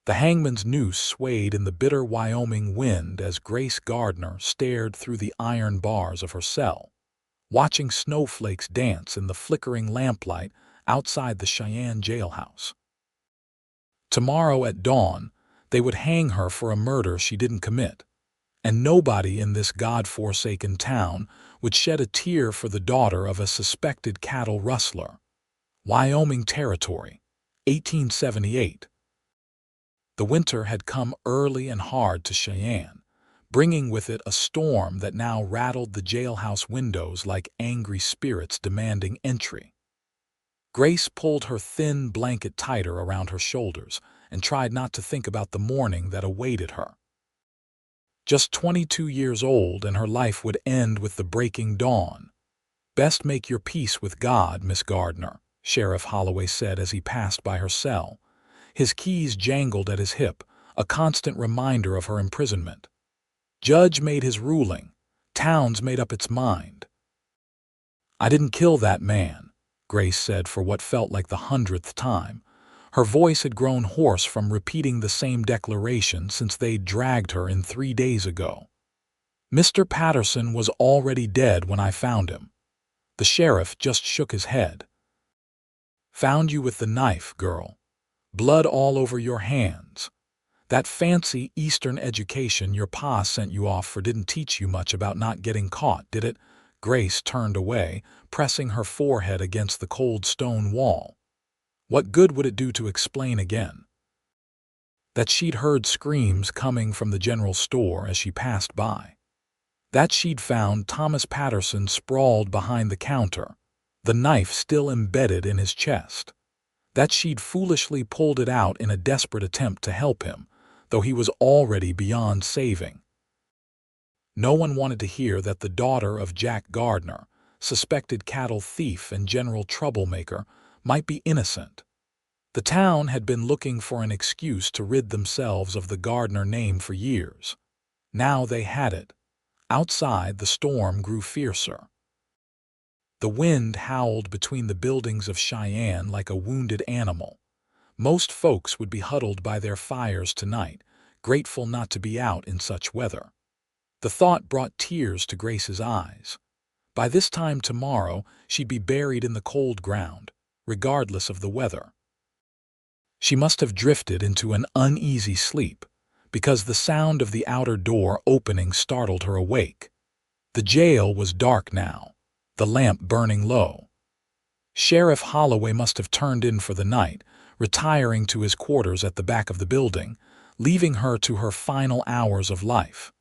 The hangman's noose swayed in the bitter Wyoming wind as Grace Gardner stared through the iron bars of her cell, watching snowflakes dance in the flickering lamplight outside the Cheyenne jailhouse. Tomorrow at dawn, they would hang her for a murder she didn't commit, and nobody in this God-forsaken town would shed a tear for the daughter of a suspected cattle rustler. Wyoming Territory, 1878. The winter had come early and hard to Cheyenne, bringing with it a storm that now rattled the jailhouse windows like angry spirits demanding entry. Grace pulled her thin blanket tighter around her shoulders and tried not to think about the morning that awaited her. Just 22 years old, and her life would end with the breaking dawn. "Best make your peace with God, Miss Gardner," Sheriff Holloway said as he passed by her cell. His keys jangled at his hip, a constant reminder of her imprisonment. Judge made his ruling. Town's made up its mind. "I didn't kill that man," Grace said for what felt like the 100th time. Her voice had grown hoarse from repeating the same declaration since they'd dragged her in 3 days ago. "Mr. Patterson was already dead when I found him." The sheriff just shook his head. "Found you with the knife, girl. Blood all over your hands. That fancy Eastern education your pa sent you off for didn't teach you much about not getting caught, did it?" Grace turned away, pressing her forehead against the cold stone wall. What good would it do to explain again? That she'd heard screams coming from the general store as she passed by. That she'd found Thomas Patterson sprawled behind the counter, the knife still embedded in his chest. That she'd foolishly pulled it out in a desperate attempt to help him, though he was already beyond saving. No one wanted to hear that the daughter of Jack Gardner, suspected cattle thief and general troublemaker, might be innocent. The town had been looking for an excuse to rid themselves of the Gardner name for years. Now they had it. Outside, the storm grew fiercer. The wind howled between the buildings of Cheyenne like a wounded animal. Most folks would be huddled by their fires tonight, grateful not to be out in such weather. The thought brought tears to Grace's eyes. By this time tomorrow, she'd be buried in the cold ground, regardless of the weather. She must have drifted into an uneasy sleep, because the sound of the outer door opening startled her awake. The jail was dark now, the lamp burning low. Sheriff Holloway must have turned in for the night, retiring to his quarters at the back of the building, leaving her to her final hours of life.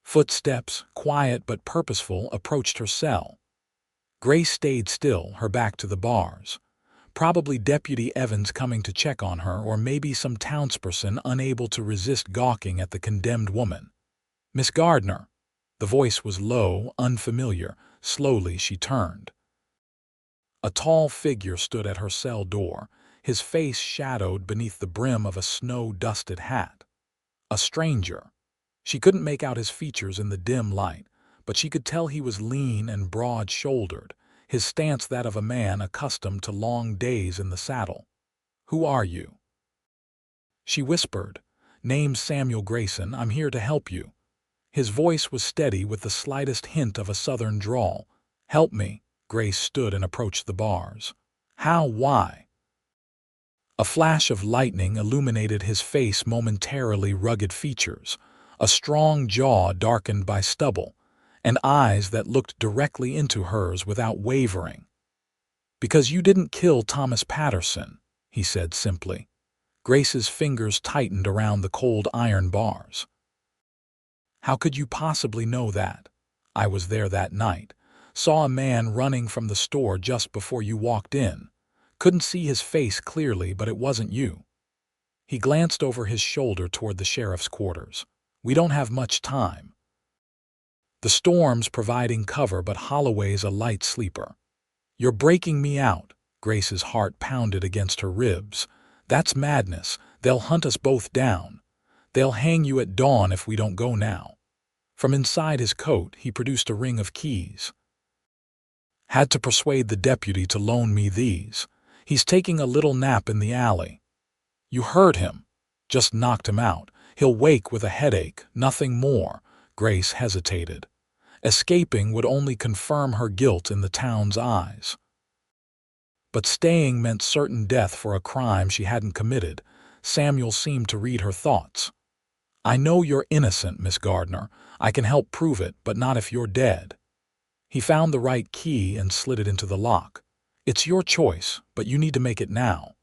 Footsteps, quiet but purposeful, approached her cell. Grace stayed still, her back to the bars. Probably Deputy Evans coming to check on her, or maybe some townsperson unable to resist gawking at the condemned woman. "Miss Gardner." The voice was low, unfamiliar. Slowly she turned. A tall figure stood at her cell door, his face shadowed beneath the brim of a snow-dusted hat. A stranger. She couldn't make out his features in the dim light, but she could tell he was lean and broad-shouldered, his stance that of a man accustomed to long days in the saddle. "Who are you?" She whispered. "Name's Samuel Grayson. I'm here to help you." His voice was steady with the slightest hint of a southern drawl. "Help me." Grace stood and approached the bars. "How? Why?" A flash of lightning illuminated his face, momentarily rugged features, a strong jaw darkened by stubble, and eyes that looked directly into hers without wavering. "Because you didn't kill Thomas Patterson," he said simply. Grace's fingers tightened around the cold iron bars. "How could you possibly know that? I was there that night. Saw a man running from the store just before you walked in. Couldn't see his face clearly, but it wasn't you." He glanced over his shoulder toward the sheriff's quarters. "We don't have much time. The storm's providing cover, but Holloway's a light sleeper." "You're breaking me out." Grace's heart pounded against her ribs. "That's madness. They'll hunt us both down. They'll hang you at dawn if we don't go now." From inside his coat, he produced a ring of keys. "Had to persuade the deputy to loan me these. He's taking a little nap in the alley." "You heard him." Just knocked him out. He'll wake with a headache, nothing more. Grace hesitated. Escaping would only confirm her guilt in the town's eyes. But staying meant certain death for a crime she hadn't committed. Samuel seemed to read her thoughts. "I know you're innocent, Miss Gardner. I can help prove it, but not if you're dead." He found the right key and slid it into the lock. "It's your choice, but you need to make it now."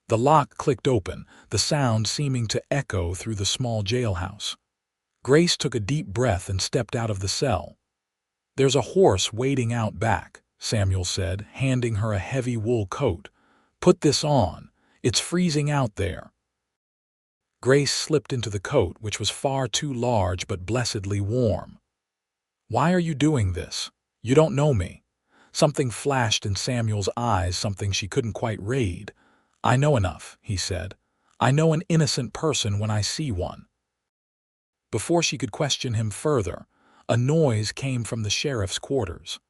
The lock clicked open, the sound seeming to echo through the small jailhouse. Grace took a deep breath and stepped out of the cell. "There's a horse waiting out back," Samuel said, handing her a heavy wool coat. "Put this on. It's freezing out there." Grace slipped into the coat, which was far too large but blessedly warm. "Why are you doing this? You don't know me." Something flashed in Samuel's eyes, something she couldn't quite read. "I know enough," he said. "I know an innocent person when I see one." Before she could question him further, a noise came from the sheriff's quarters.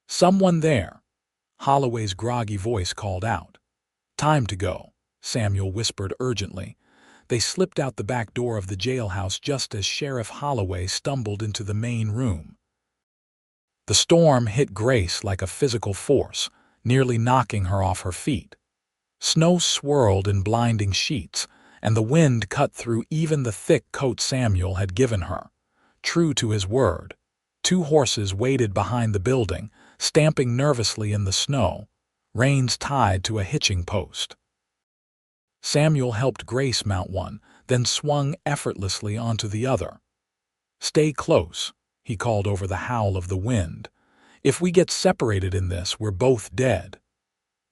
"Someone there," Holloway's groggy voice called out. "Time to go," Samuel whispered urgently. They slipped out the back door of the jailhouse just as Sheriff Holloway stumbled into the main room. The storm hit Grace like a physical force, nearly knocking her off her feet. Snow swirled in blinding sheets, and the wind cut through even the thick coat Samuel had given her. True to his word, 2 horses waited behind the building, stamping nervously in the snow, reins tied to a hitching post. Samuel helped Grace mount one, then swung effortlessly onto the other. "Stay close," he called over the howl of the wind. "If we get separated in this, we're both dead."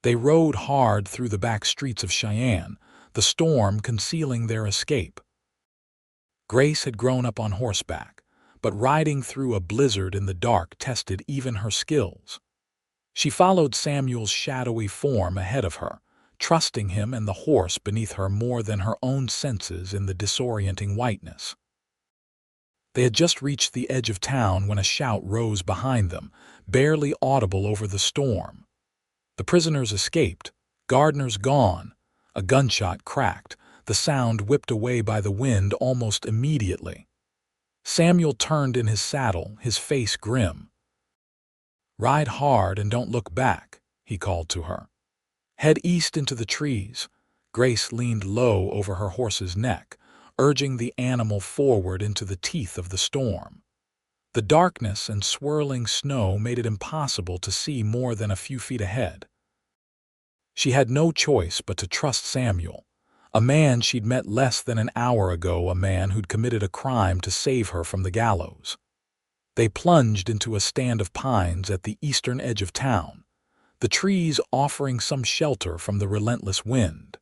They rode hard through the back streets of Cheyenne, the storm concealing their escape. Grace had grown up on horseback, but riding through a blizzard in the dark tested even her skills. She followed Samuel's shadowy form ahead of her, trusting him and the horse beneath her more than her own senses in the disorienting whiteness. They had just reached the edge of town when a shout rose behind them, barely audible over the storm. The prisoners escaped. Gardner's gone. A gunshot cracked, the sound whipped away by the wind almost immediately. Samuel turned in his saddle, his face grim. "Ride hard and don't look back," he called to her. "Head east into the trees." Grace leaned low over her horse's neck, urging the animal forward into the teeth of the storm. The darkness and swirling snow made it impossible to see more than a few feet ahead. She had no choice but to trust Samuel, a man she'd met less than an hour ago, a man who'd committed a crime to save her from the gallows. They plunged into a stand of pines at the eastern edge of town, the trees offering some shelter from the relentless wind.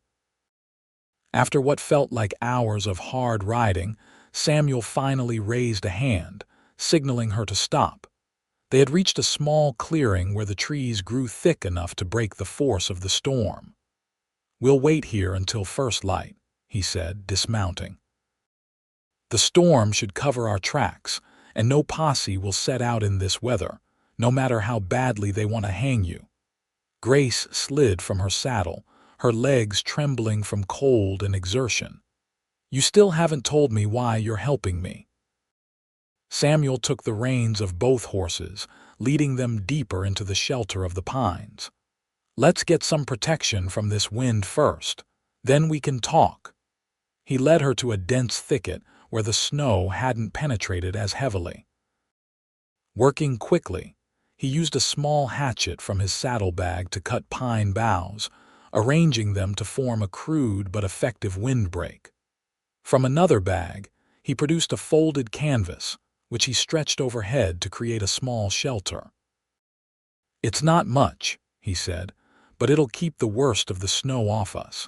After what felt like hours of hard riding, Samuel finally raised a hand, signaling her to stop. They had reached a small clearing where the trees grew thick enough to break the force of the storm. "We'll wait here until first light," he said, dismounting. "The storm should cover our tracks, and no posse will set out in this weather, no matter how badly they want to hang you." Grace slid from her saddle, her legs trembling from cold and exertion. "You still haven't told me why you're helping me." Samuel took the reins of both horses, leading them deeper into the shelter of the pines. "Let's get some protection from this wind first, then we can talk." He led her to a dense thicket where the snow hadn't penetrated as heavily. Working quickly, he used a small hatchet from his saddlebag to cut pine boughs, arranging them to form a crude but effective windbreak. From another bag, he produced a folded canvas, which he stretched overhead to create a small shelter. "It's not much," he said, "but it'll keep the worst of the snow off us.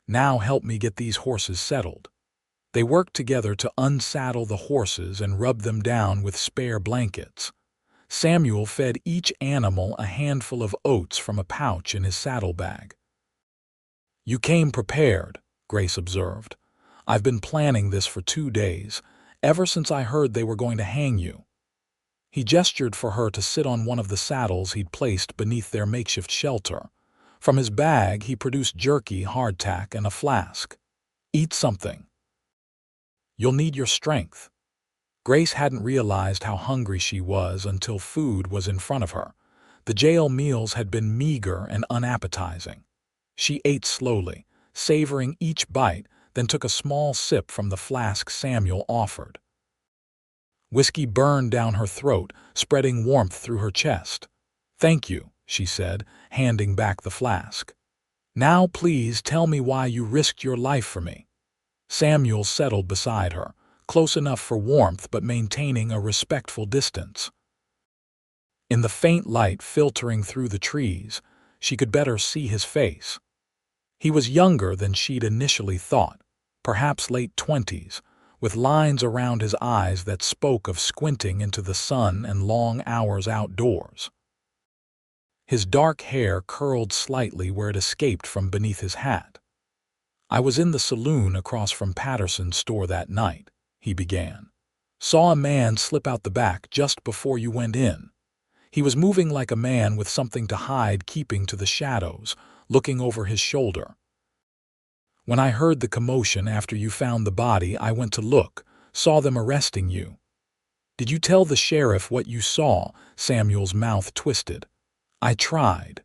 Now help me get these horses settled." They worked together to unsaddle the horses and rub them down with spare blankets. Samuel fed each animal a handful of oats from a pouch in his saddlebag. "You came prepared," Grace observed. "I've been planning this for 2 days, ever since I heard they were going to hang you." He gestured for her to sit on one of the saddles he'd placed beneath their makeshift shelter. From his bag, he produced jerky, hardtack, and a flask. Eat something. You'll need your strength. Grace hadn't realized how hungry she was until food was in front of her. The jail meals had been meager and unappetizing. She ate slowly, savoring each bite, then took a small sip from the flask Samuel offered. Whiskey burned down her throat, spreading warmth through her chest. "Thank you," she said, handing back the flask. "Now please tell me why you risked your life for me." Samuel settled beside her, close enough for warmth but maintaining a respectful distance. In the faint light filtering through the trees, she could better see his face. He was younger than she'd initially thought, perhaps late 20s, with lines around his eyes that spoke of squinting into the sun and long hours outdoors. His dark hair curled slightly where it escaped from beneath his hat. "I was in the saloon across from Patterson's store that night," he began. "Saw a man slip out the back just before you went in. He was moving like a man with something to hide, keeping to the shadows, looking over his shoulder. When I heard the commotion after you found the body, I went to look, saw them arresting you." "Did you tell the sheriff what you saw?" Samuel's mouth twisted. "I tried."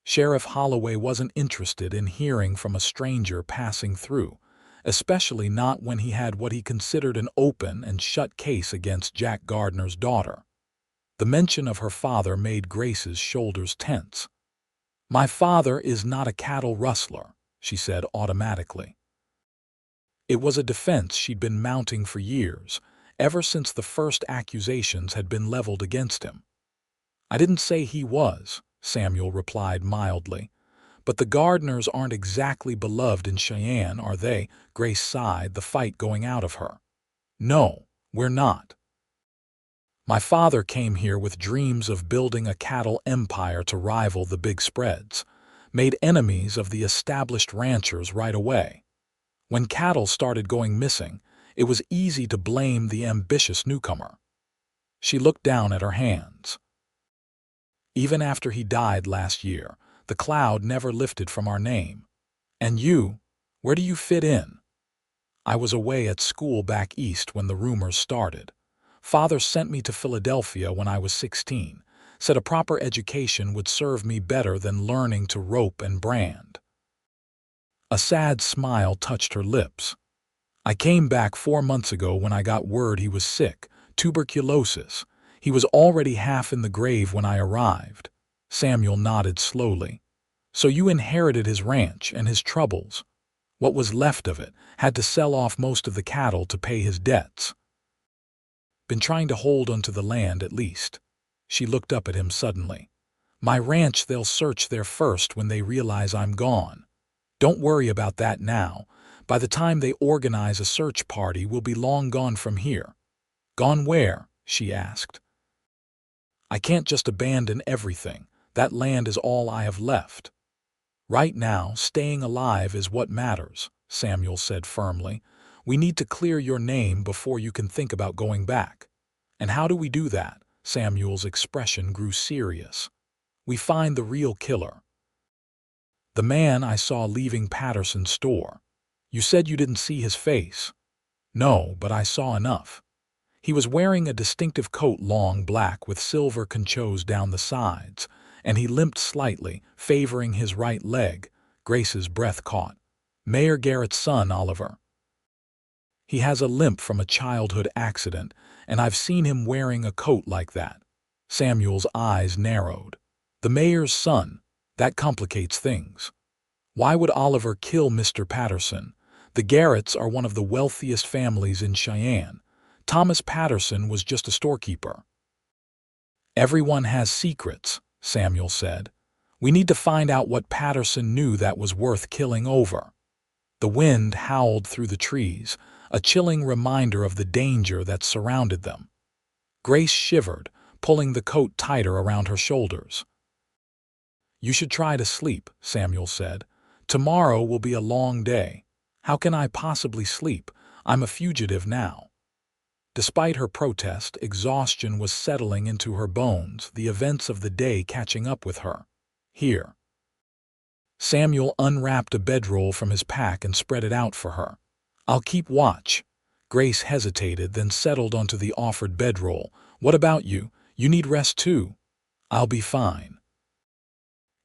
Sheriff Holloway wasn't interested in hearing from a stranger passing through, especially not when he had what he considered an open and shut case against Jack Gardner's daughter. The mention of her father made Grace's shoulders tense. "My father is not a cattle rustler," she said automatically. It was a defense she'd been mounting for years, ever since the first accusations had been leveled against him. "I didn't say he was," Samuel replied mildly. "But the Gardners aren't exactly beloved in Cheyenne, are they?" Grace sighed, the fight going out of her. "No, we're not. My father came here with dreams of building a cattle empire to rival the big spreads, made enemies of the established ranchers right away. When cattle started going missing, it was easy to blame the ambitious newcomer." She looked down at her hands. "Even after he died last year, the cloud never lifted from our name. And you, where do you fit in?" "I was away at school back east when the rumors started. Father sent me to Philadelphia when I was 16, said a proper education would serve me better than learning to rope and brand." A sad smile touched her lips. "I came back 4 months ago when I got word he was sick, tuberculosis. He was already half in the grave when I arrived." Samuel nodded slowly. "So you inherited his ranch and his troubles. What was left of it, had to sell off most of the cattle to pay his debts." "Been trying to hold onto the land at least." She looked up at him suddenly. "My ranch they'll search there first when they realize I'm gone. Don't worry about that now. By the time they organize a search party, we'll be long gone from here." "Gone where?" she asked. "I can't just abandon everything. That land is all I have left." "Right now, staying alive is what matters," Samuel said firmly. "We need to clear your name before you can think about going back." "And how do we do that?" Samuel's expression grew serious. "We find the real killer. The man I saw leaving Patterson's store. You said you didn't see his face." "No, but I saw enough. He was wearing a distinctive coat, long black with silver conchos down the sides, and he limped slightly, favoring his right leg." Grace's breath caught. "Mayor Garrett's son, Oliver. He has a limp from a childhood accident, and I've seen him wearing a coat like that." Samuel's eyes narrowed. "The mayor's son. That complicates things. Why would Oliver kill Mr. Patterson? The Garretts are one of the wealthiest families in Cheyenne. Thomas Patterson was just a storekeeper." "Everyone has secrets," Samuel said. "We need to find out what Patterson knew that was worth killing over." The wind howled through the trees, a chilling reminder of the danger that surrounded them. Grace shivered, pulling the coat tighter around her shoulders. "You should try to sleep," Samuel said. "Tomorrow will be a long day." "How can I possibly sleep? I'm a fugitive now." Despite her protest, exhaustion was settling into her bones, the events of the day catching up with her. "Here." Samuel unwrapped a bedroll from his pack and spread it out for her. "I'll keep watch." Grace hesitated, then settled onto the offered bedroll. "What about you? You need rest too." "I'll be fine."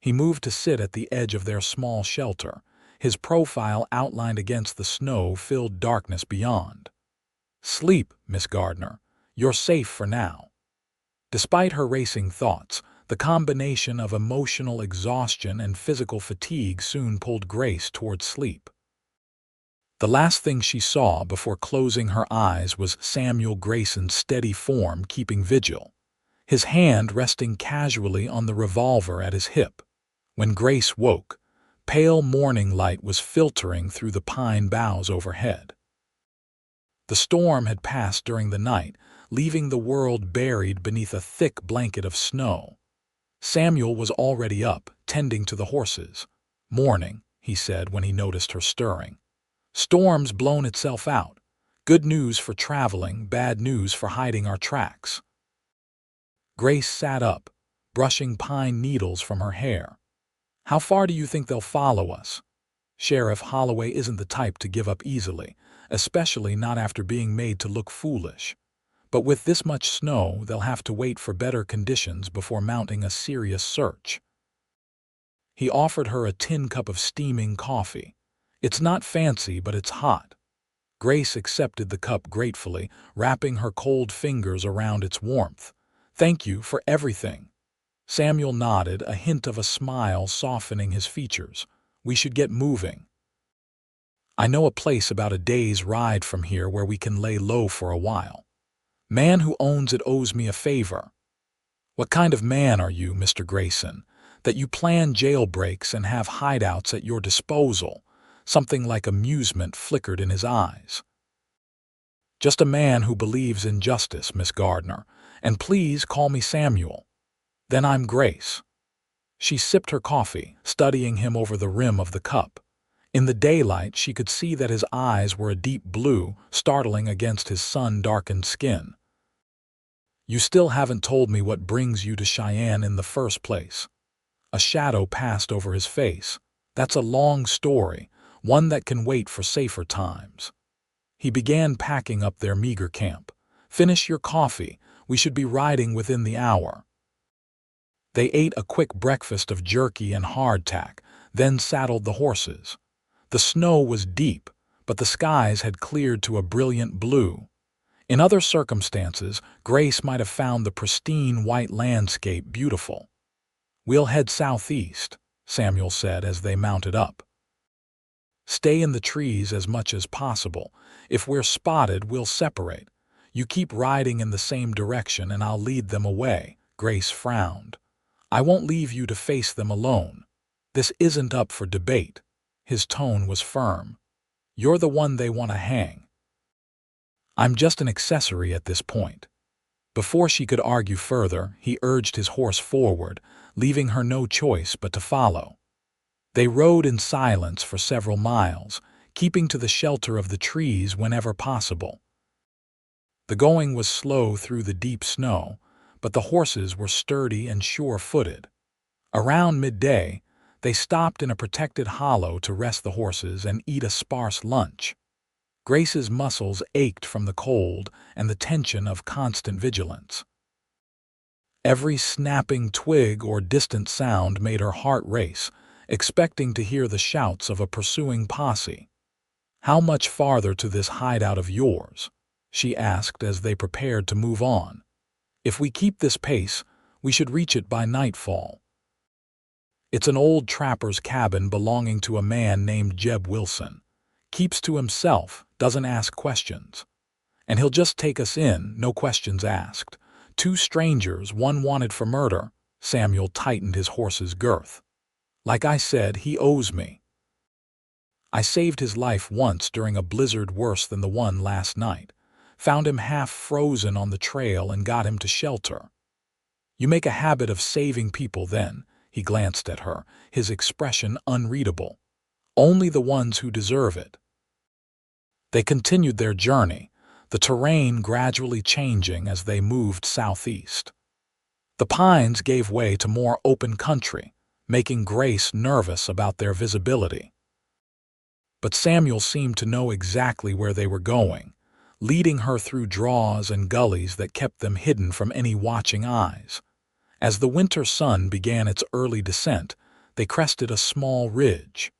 He moved to sit at the edge of their small shelter, his profile outlined against the snow-filled darkness beyond. "Sleep, Miss Gardner. You're safe for now." Despite her racing thoughts, the combination of emotional exhaustion and physical fatigue soon pulled Grace towards sleep. The last thing she saw before closing her eyes was Samuel Grayson's steady form keeping vigil, his hand resting casually on the revolver at his hip. When Grace woke, pale morning light was filtering through the pine boughs overhead. The storm had passed during the night, leaving the world buried beneath a thick blanket of snow. Samuel was already up, tending to the horses. "Morning," he said when he noticed her stirring. "Storm's blown itself out. Good news for traveling, bad news for hiding our tracks." Grace sat up, brushing pine needles from her hair. "How far do you think they'll follow us?" Sheriff Holloway isn't the type to give up easily, especially not after being made to look foolish. But with this much snow, they'll have to wait for better conditions before mounting a serious search. He offered her a tin cup of steaming coffee. "It's not fancy, but it's hot." Grace accepted the cup gratefully, wrapping her cold fingers around its warmth. "Thank you for everything." Samuel nodded, a hint of a smile softening his features. "We should get moving. I know a place about a day's ride from here where we can lay low for a while. Man who owns it owes me a favor." "What kind of man are you, Mr. Grayson, that you plan jailbreaks and have hideouts at your disposal?" Something like amusement flickered in his eyes. "Just a man who believes in justice, Miss Gardner, and please call me Samuel." "Then I'm Grace." She sipped her coffee, studying him over the rim of the cup. In the daylight, she could see that his eyes were a deep blue, startling against his sun-darkened skin. "You still haven't told me what brings you to Cheyenne in the first place." A shadow passed over his face. "That's a long story, one that can wait for safer times." He began packing up their meager camp. "Finish your coffee. We should be riding within the hour." They ate a quick breakfast of jerky and hardtack, then saddled the horses. The snow was deep, but the skies had cleared to a brilliant blue. In other circumstances, Grace might have found the pristine white landscape beautiful. "We'll head southeast," Samuel said as they mounted up. "Stay in the trees as much as possible. If we're spotted, we'll separate. You keep riding in the same direction and I'll lead them away." Grace frowned. "I won't leave you to face them alone. This isn't up for debate." His tone was firm. "You're the one they want to hang. I'm just an accessory at this point." Before she could argue further, he urged his horse forward, leaving her no choice but to follow. They rode in silence for several miles, keeping to the shelter of the trees whenever possible. The going was slow through the deep snow, but the horses were sturdy and sure-footed. Around midday, they stopped in a protected hollow to rest the horses and eat a sparse lunch. Grace's muscles ached from the cold and the tension of constant vigilance. Every snapping twig or distant sound made her heart race, expecting to hear the shouts of a pursuing posse. "How much farther to this hideout of yours?" she asked as they prepared to move on. "If we keep this pace, we should reach it by nightfall." "It's an old trapper's cabin belonging to a man named Jeb Wilson. Keeps to himself, doesn't ask questions. And he'll just take us in, no questions asked. 2 strangers, one wanted for murder." Samuel tightened his horse's girth. "Like I said, he owes me. I saved his life once during a blizzard worse than the one last night. Found him half frozen on the trail and got him to shelter." "You make a habit of saving people then." He glanced at her, his expression unreadable. "Only the ones who deserve it." They continued their journey, the terrain gradually changing as they moved southeast. The pines gave way to more open country, making Grace nervous about their visibility. But Samuel seemed to know exactly where they were going, leading her through draws and gullies that kept them hidden from any watching eyes. As the winter sun began its early descent, they crested a small ridge.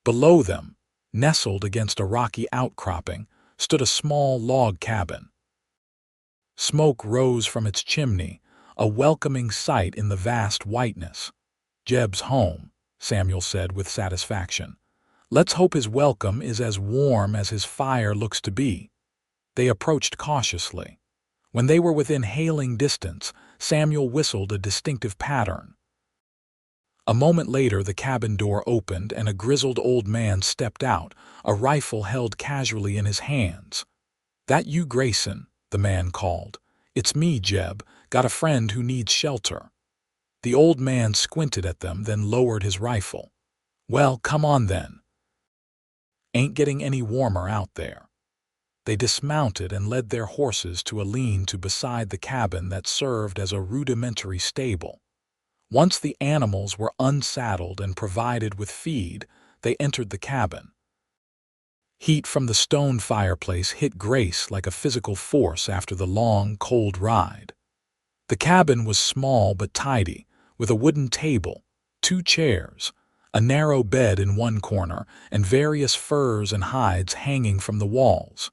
Below them, nestled against a rocky outcropping, stood a small log cabin. Smoke rose from its chimney, a welcoming sight in the vast whiteness. "Jeb's home," Samuel said with satisfaction. "Let's hope his welcome is as warm as his fire looks to be." They approached cautiously. When they were within hailing distance, Samuel whistled a distinctive pattern. A moment later, the cabin door opened and a grizzled old man stepped out, a rifle held casually in his hands. "That you, Grayson?" the man called. "It's me, Jeb. Got a friend who needs shelter." The old man squinted at them, then lowered his rifle. "Well, come on then. Ain't getting any warmer out there." They dismounted and led their horses to a lean-to beside the cabin that served as a rudimentary stable. Once the animals were unsaddled and provided with feed, they entered the cabin. Heat from the stone fireplace hit Grace like a physical force after the long, cold ride. The cabin was small but tidy, with a wooden table, 2 chairs, a narrow bed in one corner, and various furs and hides hanging from the walls.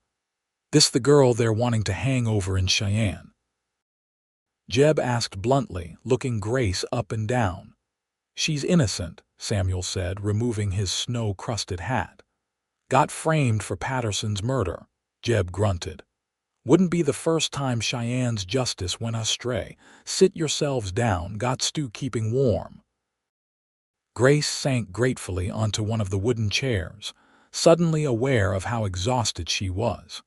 "This the girl they're wanting to hang over in Cheyenne?" Jeb asked bluntly, looking Grace up and down. "She's innocent," Samuel said, removing his snow-crusted hat. "Got framed for Patterson's murder," Jeb grunted. "Wouldn't be the first time Cheyenne's justice went astray. Sit yourselves down, got stew keeping warm." Grace sank gratefully onto one of the wooden chairs, suddenly aware of how exhausted she was.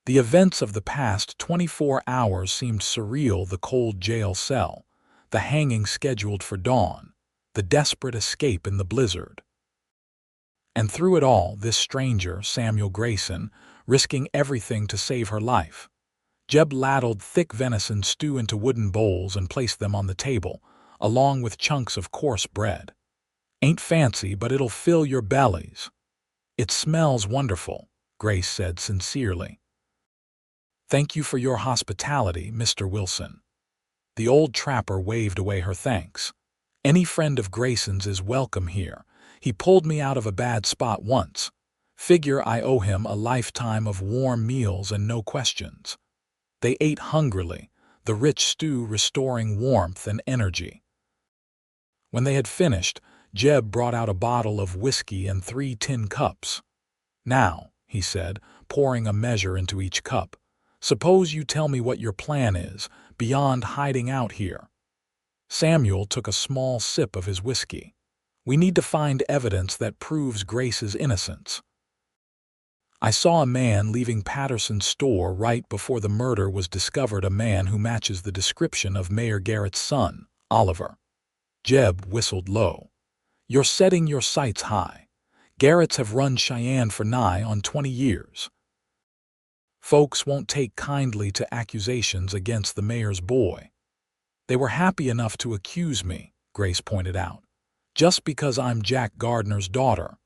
The events of the past 24 hours seemed surreal: the cold jail cell, the hanging scheduled for dawn, the desperate escape in the blizzard. And through it all, this stranger, Samuel Grayson, risking everything to save her life. Jeb ladled thick venison stew into wooden bowls and placed them on the table, along with chunks of coarse bread. "Ain't fancy, but it'll fill your bellies." "It smells wonderful," Grace said sincerely. "Thank you for your hospitality, Mr. Wilson." The old trapper waved away her thanks. "Any friend of Grayson's is welcome here. He pulled me out of a bad spot once. Figure I owe him a lifetime of warm meals and no questions." They ate hungrily, the rich stew restoring warmth and energy. When they had finished, Jeb brought out a bottle of whiskey and 3 tin cups. "Now," he said, pouring a measure into each cup, "suppose you tell me what your plan is, beyond hiding out here." Samuel took a small sip of his whiskey. "We need to find evidence that proves Grace's innocence. I saw a man leaving Patterson's store right before the murder was discovered, a man who matches the description of Mayor Garrett's son, Oliver." Jeb whistled low. "You're setting your sights high. Garretts have run Cheyenne for nigh on 20 years. Folks won't take kindly to accusations against the mayor's boy." "They were happy enough to accuse me," Grace pointed out, "just because I'm Jack Gardner's daughter."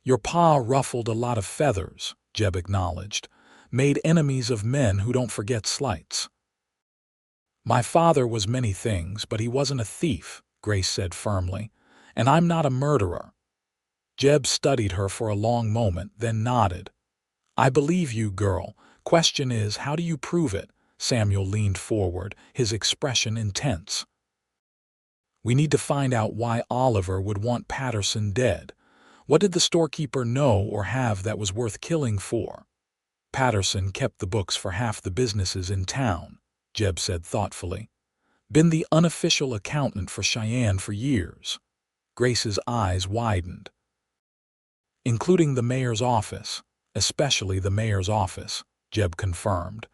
"Your pa ruffled a lot of feathers," Jeb acknowledged, "made enemies of men who don't forget slights." "My father was many things, but he wasn't a thief," Grace said firmly, "and I'm not a murderer." Jeb studied her for a long moment, then nodded. "I believe you, girl. Question is, how do you prove it?" Samuel leaned forward, his expression intense. "We need to find out why Oliver would want Patterson dead. What did the storekeeper know or have that was worth killing for?" "Patterson kept the books for half the businesses in town," Jeb said thoughtfully. "Been the unofficial accountant for Cheyenne for years." Grace's eyes widened. "Including the mayor's office, especially the mayor's office," Jeb confirmed.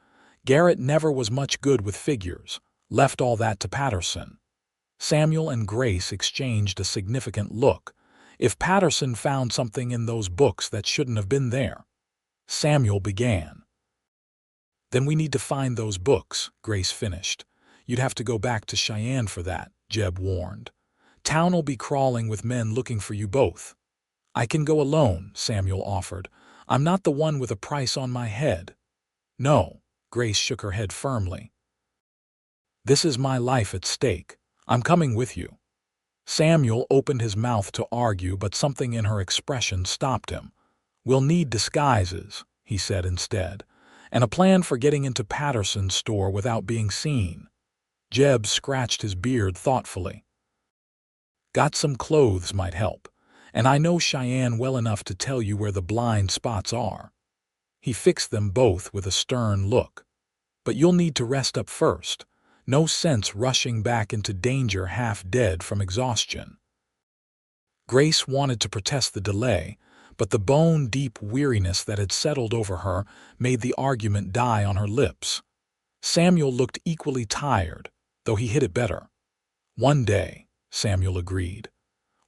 "Garrett never was much good with figures, left all that to Patterson." Samuel and Grace exchanged a significant look. If Patterson found something in those books that shouldn't have been there. Samuel began. "Then we need to find those books," Grace finished. "You'd have to go back to Cheyenne for that," Jeb warned. Town'll be crawling with men looking for you both. I can go alone, Samuel offered. I'm not the one with a price on my head. No, Grace shook her head firmly. This is my life at stake. I'm coming with you. Samuel opened his mouth to argue, but something in her expression stopped him. We'll need disguises, he said instead, and a plan for getting into Patterson's store without being seen. Jeb scratched his beard thoughtfully. Got some clothes might help, and I know Cheyenne well enough to tell you where the blind spots are. He fixed them both with a stern look. But you'll need to rest up first. No sense rushing back into danger half dead from exhaustion. Grace wanted to protest the delay, but the bone-deep weariness that had settled over her made the argument die on her lips. Samuel looked equally tired, though he hid it better. One day, Samuel agreed.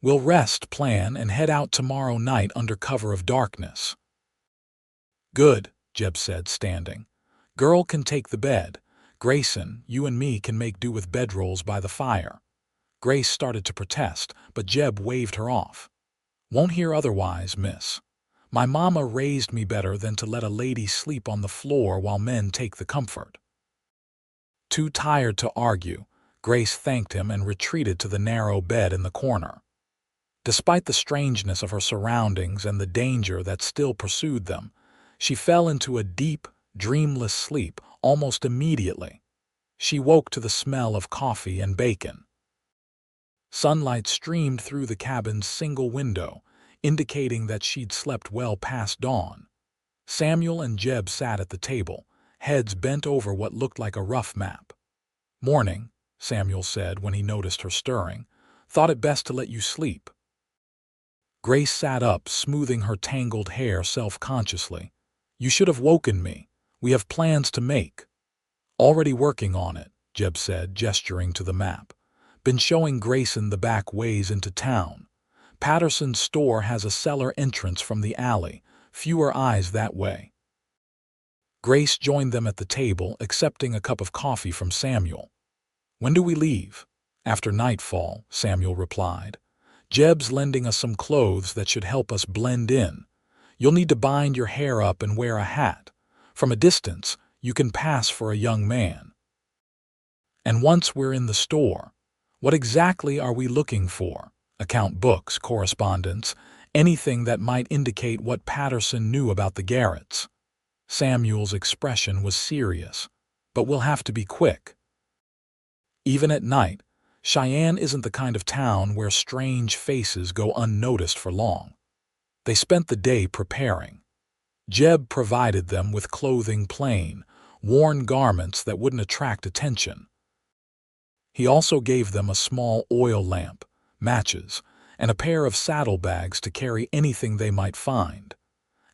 We'll rest, plan, and head out tomorrow night under cover of darkness. Good, Jeb said, standing. Girl can take the bed. Grayson, you and me can make do with bedrolls by the fire. Grace started to protest, but Jeb waved her off. Won't hear otherwise, miss. My mama raised me better than to let a lady sleep on the floor while men take the comfort. Too tired to argue, Grace thanked him and retreated to the narrow bed in the corner. Despite the strangeness of her surroundings and the danger that still pursued them, she fell into a deep, dreamless sleep almost immediately. She woke to the smell of coffee and bacon. Sunlight streamed through the cabin's single window, indicating that she'd slept well past dawn. Samuel and Jeb sat at the table, heads bent over what looked like a rough map. Morning, Samuel said when he noticed her stirring. Thought it best to let you sleep. Grace sat up, smoothing her tangled hair self-consciously. You should have woken me. We have plans to make. Already working on it, Jeb said, gesturing to the map. Been showing Grayson the back ways into town. Patterson's store has a cellar entrance from the alley. Fewer eyes that way. Grace joined them at the table, accepting a cup of coffee from Samuel. When do we leave? After nightfall, Samuel replied. Jeb's lending us some clothes that should help us blend in. You'll need to bind your hair up and wear a hat. From a distance, you can pass for a young man. And once we're in the store, what exactly are we looking for? Account books, correspondence, anything that might indicate what Patterson knew about the Garretts. Samuel's expression was serious, but we'll have to be quick. Even at night, Cheyenne isn't the kind of town where strange faces go unnoticed for long. They spent the day preparing. Jeb provided them with clothing plain, worn garments that wouldn't attract attention. He also gave them a small oil lamp, matches, and a pair of saddlebags to carry anything they might find.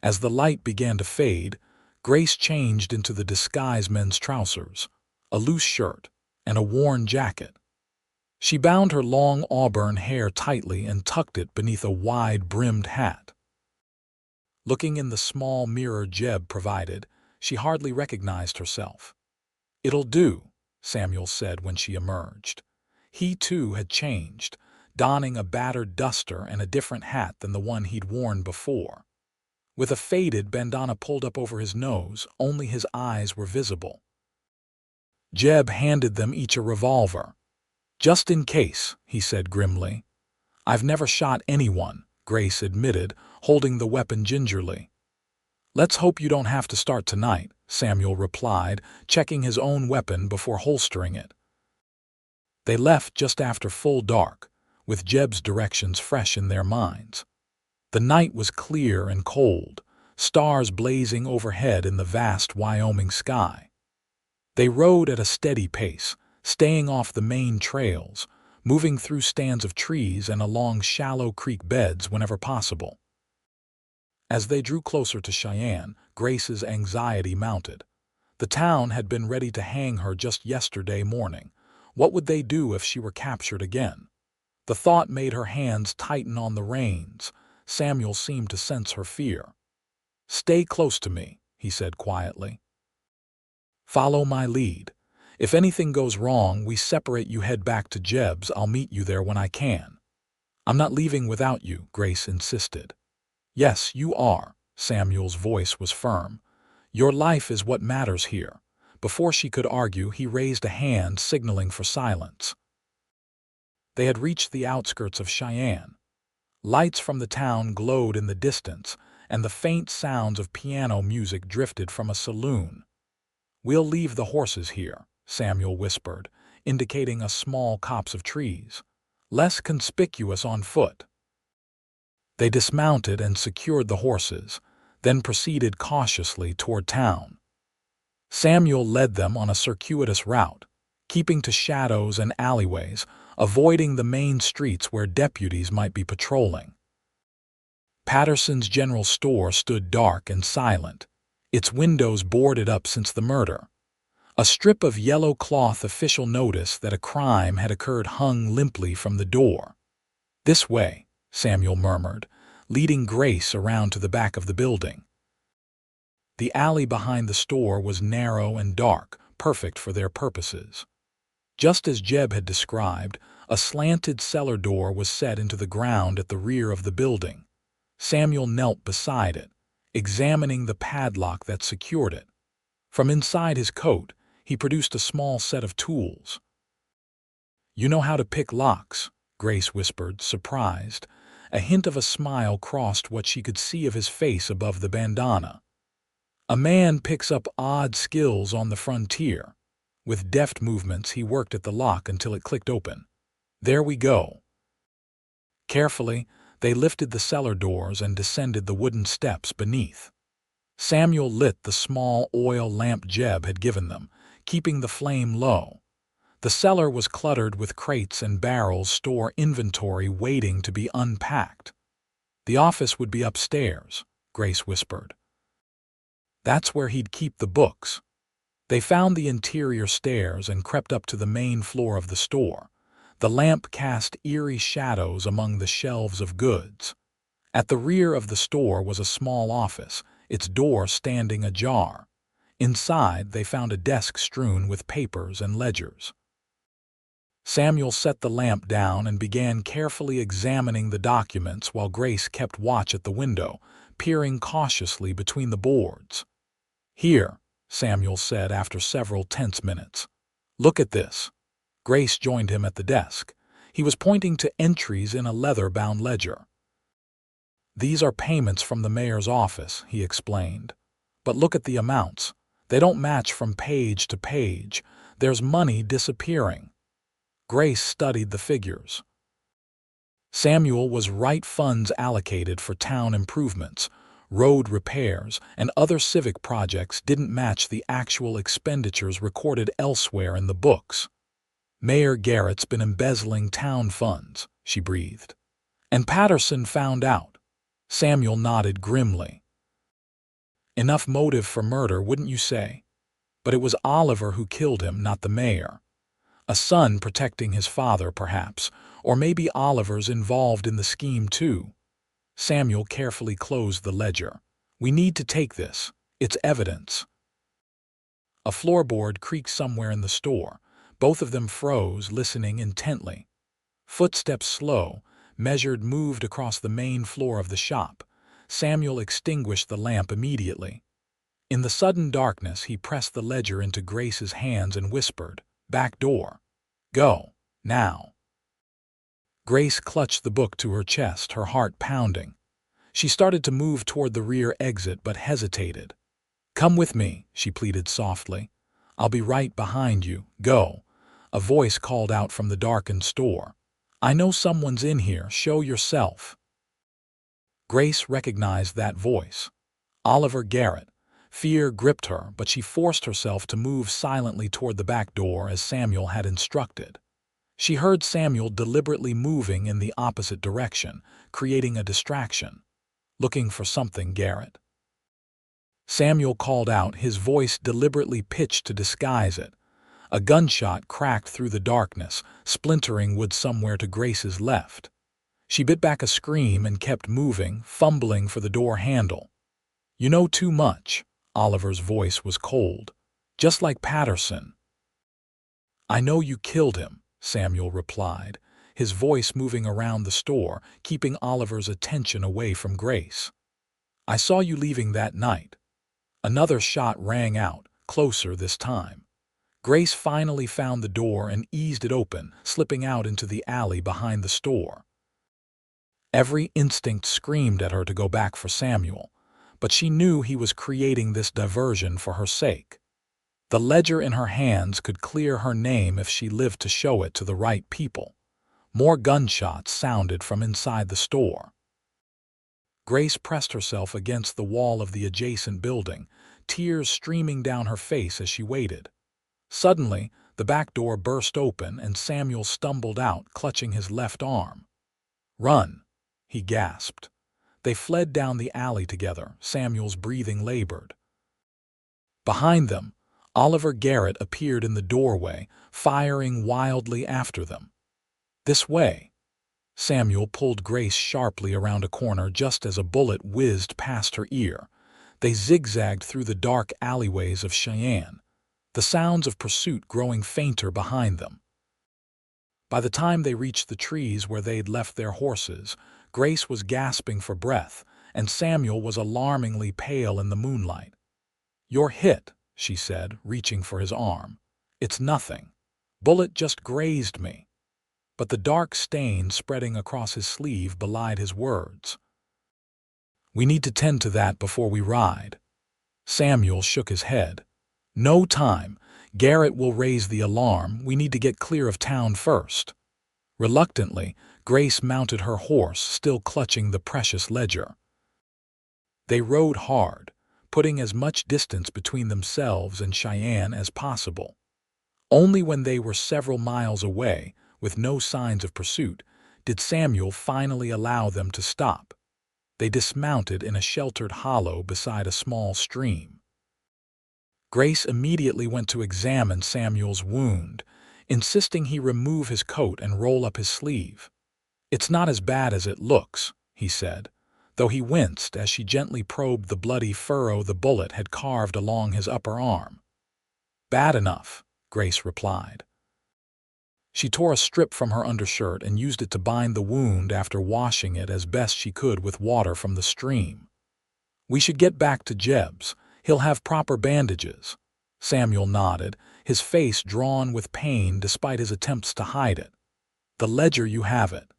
As the light began to fade, Grace changed into the disguise men's trousers, a loose shirt, and a worn jacket. She bound her long auburn hair tightly and tucked it beneath a wide-brimmed hat. Looking in the small mirror Jeb provided, she hardly recognized herself. It'll do, Samuel said when she emerged. He, too, had changed, donning a battered duster and a different hat than the one he'd worn before. With a faded bandana pulled up over his nose, only his eyes were visible. Jeb handed them each a revolver. Just in case, he said grimly. I've never shot anyone, Grace admitted, holding the weapon gingerly. Let's hope you don't have to start tonight, Samuel replied, checking his own weapon before holstering it. They left just after full dark, with Jeb's directions fresh in their minds. The night was clear and cold, stars blazing overhead in the vast Wyoming sky. They rode at a steady pace, staying off the main trails, moving through stands of trees and along shallow creek beds whenever possible. As they drew closer to Cheyenne, Grace's anxiety mounted. The town had been ready to hang her just yesterday morning. What would they do if she were captured again? The thought made her hands tighten on the reins. Samuel seemed to sense her fear. Stay close to me, he said quietly. Follow my lead. If anything goes wrong, we separate, you head back to Jeb's. I'll meet you there when I can. I'm not leaving without you, Grace insisted. Yes, you are. Samuel's voice was firm. Your life is what matters here. Before she could argue, he raised a hand, signaling for silence. They had reached the outskirts of Cheyenne. Lights from the town glowed in the distance, and the faint sounds of piano music drifted from a saloon. We'll leave the horses here, Samuel whispered, indicating a small copse of trees, less conspicuous on foot. They dismounted and secured the horses, then proceeded cautiously toward town. Samuel led them on a circuitous route, keeping to shadows and alleyways, avoiding the main streets where deputies might be patrolling. Patterson's general store stood dark and silent, its windows boarded up since the murder. A strip of yellow cloth official notice that a crime had occurred hung limply from the door. This way, Samuel murmured, leading Grace around to the back of the building. The alley behind the store was narrow and dark, perfect for their purposes. Just as Jeb had described, a slanted cellar door was set into the ground at the rear of the building. Samuel knelt beside it, examining the padlock that secured it. From inside his coat, he produced a small set of tools. "You know how to pick locks," Grace whispered, surprised. A hint of a smile crossed what she could see of his face above the bandana. "A man picks up odd skills on the frontier." With deft movements, he worked at the lock until it clicked open. "There we go." Carefully, they lifted the cellar doors and descended the wooden steps beneath. Samuel lit the small oil lamp Jeb had given them, keeping the flame low. The cellar was cluttered with crates and barrels, store inventory waiting to be unpacked. "The office would be upstairs," Grace whispered. "That's where he'd keep the books." They found the interior stairs and crept up to the main floor of the store. The lamp cast eerie shadows among the shelves of goods. At the rear of the store was a small office, its door standing ajar. Inside, they found a desk strewn with papers and ledgers. Samuel set the lamp down and began carefully examining the documents while Grace kept watch at the window, peering cautiously between the boards. "Here," Samuel said after several tense minutes. "Look at this." Grace joined him at the desk. He was pointing to entries in a leather-bound ledger. "These are payments from the mayor's office," he explained. "But look at the amounts. They don't match from page to page. There's money disappearing." Grace studied the figures. Samuel was right, funds allocated for town improvements, road repairs, and other civic projects didn't match the actual expenditures recorded elsewhere in the books. "Mayor Garrett's been embezzling town funds," she breathed. "And Patterson found out." Samuel nodded grimly. "Enough motive for murder, wouldn't you say? But it was Oliver who killed him, not the mayor. A son protecting his father, perhaps, or maybe Oliver's involved in the scheme too." Samuel carefully closed the ledger. "We need to take this. It's evidence." A floorboard creaked somewhere in the store. Both of them froze, listening intently. Footsteps, slow, measured, moved across the main floor of the shop. Samuel extinguished the lamp immediately. In the sudden darkness, he pressed the ledger into Grace's hands and whispered, "Back door. Go, now." Grace clutched the book to her chest, her heart pounding. She started to move toward the rear exit but hesitated. "Come with me," she pleaded softly. "I'll be right behind you. Go." A voice called out from the darkened store. "I know someone's in here. Show yourself." Grace recognized that voice. Oliver Garrett. Fear gripped her, but she forced herself to move silently toward the back door as Samuel had instructed. She heard Samuel deliberately moving in the opposite direction, creating a distraction. "Looking for something, Garrett?" Samuel called out, his voice deliberately pitched to disguise it. A gunshot cracked through the darkness, splintering wood somewhere to Grace's left. She bit back a scream and kept moving, fumbling for the door handle. "You know too much." Oliver's voice was cold. "Just like Patterson." "I know you killed him," Samuel replied, his voice moving around the store, keeping Oliver's attention away from Grace. "I saw you leaving that night." Another shot rang out, closer this time. Grace finally found the door and eased it open, slipping out into the alley behind the store. Every instinct screamed at her to go back for Samuel, but she knew he was creating this diversion for her sake. The ledger in her hands could clear her name if she lived to show it to the right people. More gunshots sounded from inside the store. Grace pressed herself against the wall of the adjacent building, tears streaming down her face as she waited. Suddenly, the back door burst open and Samuel stumbled out, clutching his left arm. "Run!" he gasped. They fled down the alley together, Samuel's breathing labored. Behind them, Oliver Garrett appeared in the doorway, firing wildly after them. "This way!" Samuel pulled Grace sharply around a corner just as a bullet whizzed past her ear. They zigzagged through the dark alleyways of Cheyenne, the sounds of pursuit growing fainter behind them. By the time they reached the trees where they'd left their horses, Grace was gasping for breath, and Samuel was alarmingly pale in the moonlight. "You're hit," she said, reaching for his arm. "It's nothing. Bullet just grazed me." But the dark stain spreading across his sleeve belied his words. "We need to tend to that before we ride." Samuel shook his head. "No time. Garrett will raise the alarm. We need to get clear of town first." Reluctantly, Grace mounted her horse, still clutching the precious ledger. They rode hard, putting as much distance between themselves and Cheyenne as possible. Only when they were several miles away, with no signs of pursuit, did Samuel finally allow them to stop. They dismounted in a sheltered hollow beside a small stream. Grace immediately went to examine Samuel's wound, insisting he remove his coat and roll up his sleeve. "It's not as bad as it looks," he said, though he winced as she gently probed the bloody furrow the bullet had carved along his upper arm. "Bad enough," Grace replied. She tore a strip from her undershirt and used it to bind the wound after washing it as best she could with water from the stream. "We should get back to Jeb's. He'll have proper bandages." Samuel nodded, his face drawn with pain despite his attempts to hide it. "The ledger, you have it."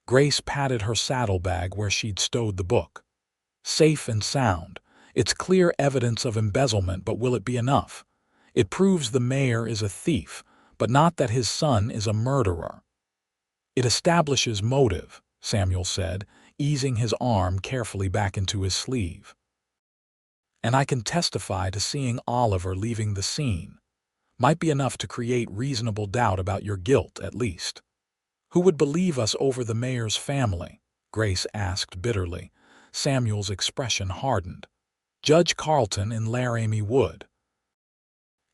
Grace patted her saddlebag where she'd stowed the book. "Safe and sound. It's clear evidence of embezzlement, but will it be enough? It proves the mayor is a thief, but not that his son is a murderer." "It establishes motive," Samuel said, easing his arm carefully back into his sleeve. "And I can testify to seeing Oliver leaving the scene. Might be enough to create reasonable doubt about your guilt, at least." "Who would believe us over the mayor's family?" Grace asked bitterly. Samuel's expression hardened. "Judge Carlton in Laramie would.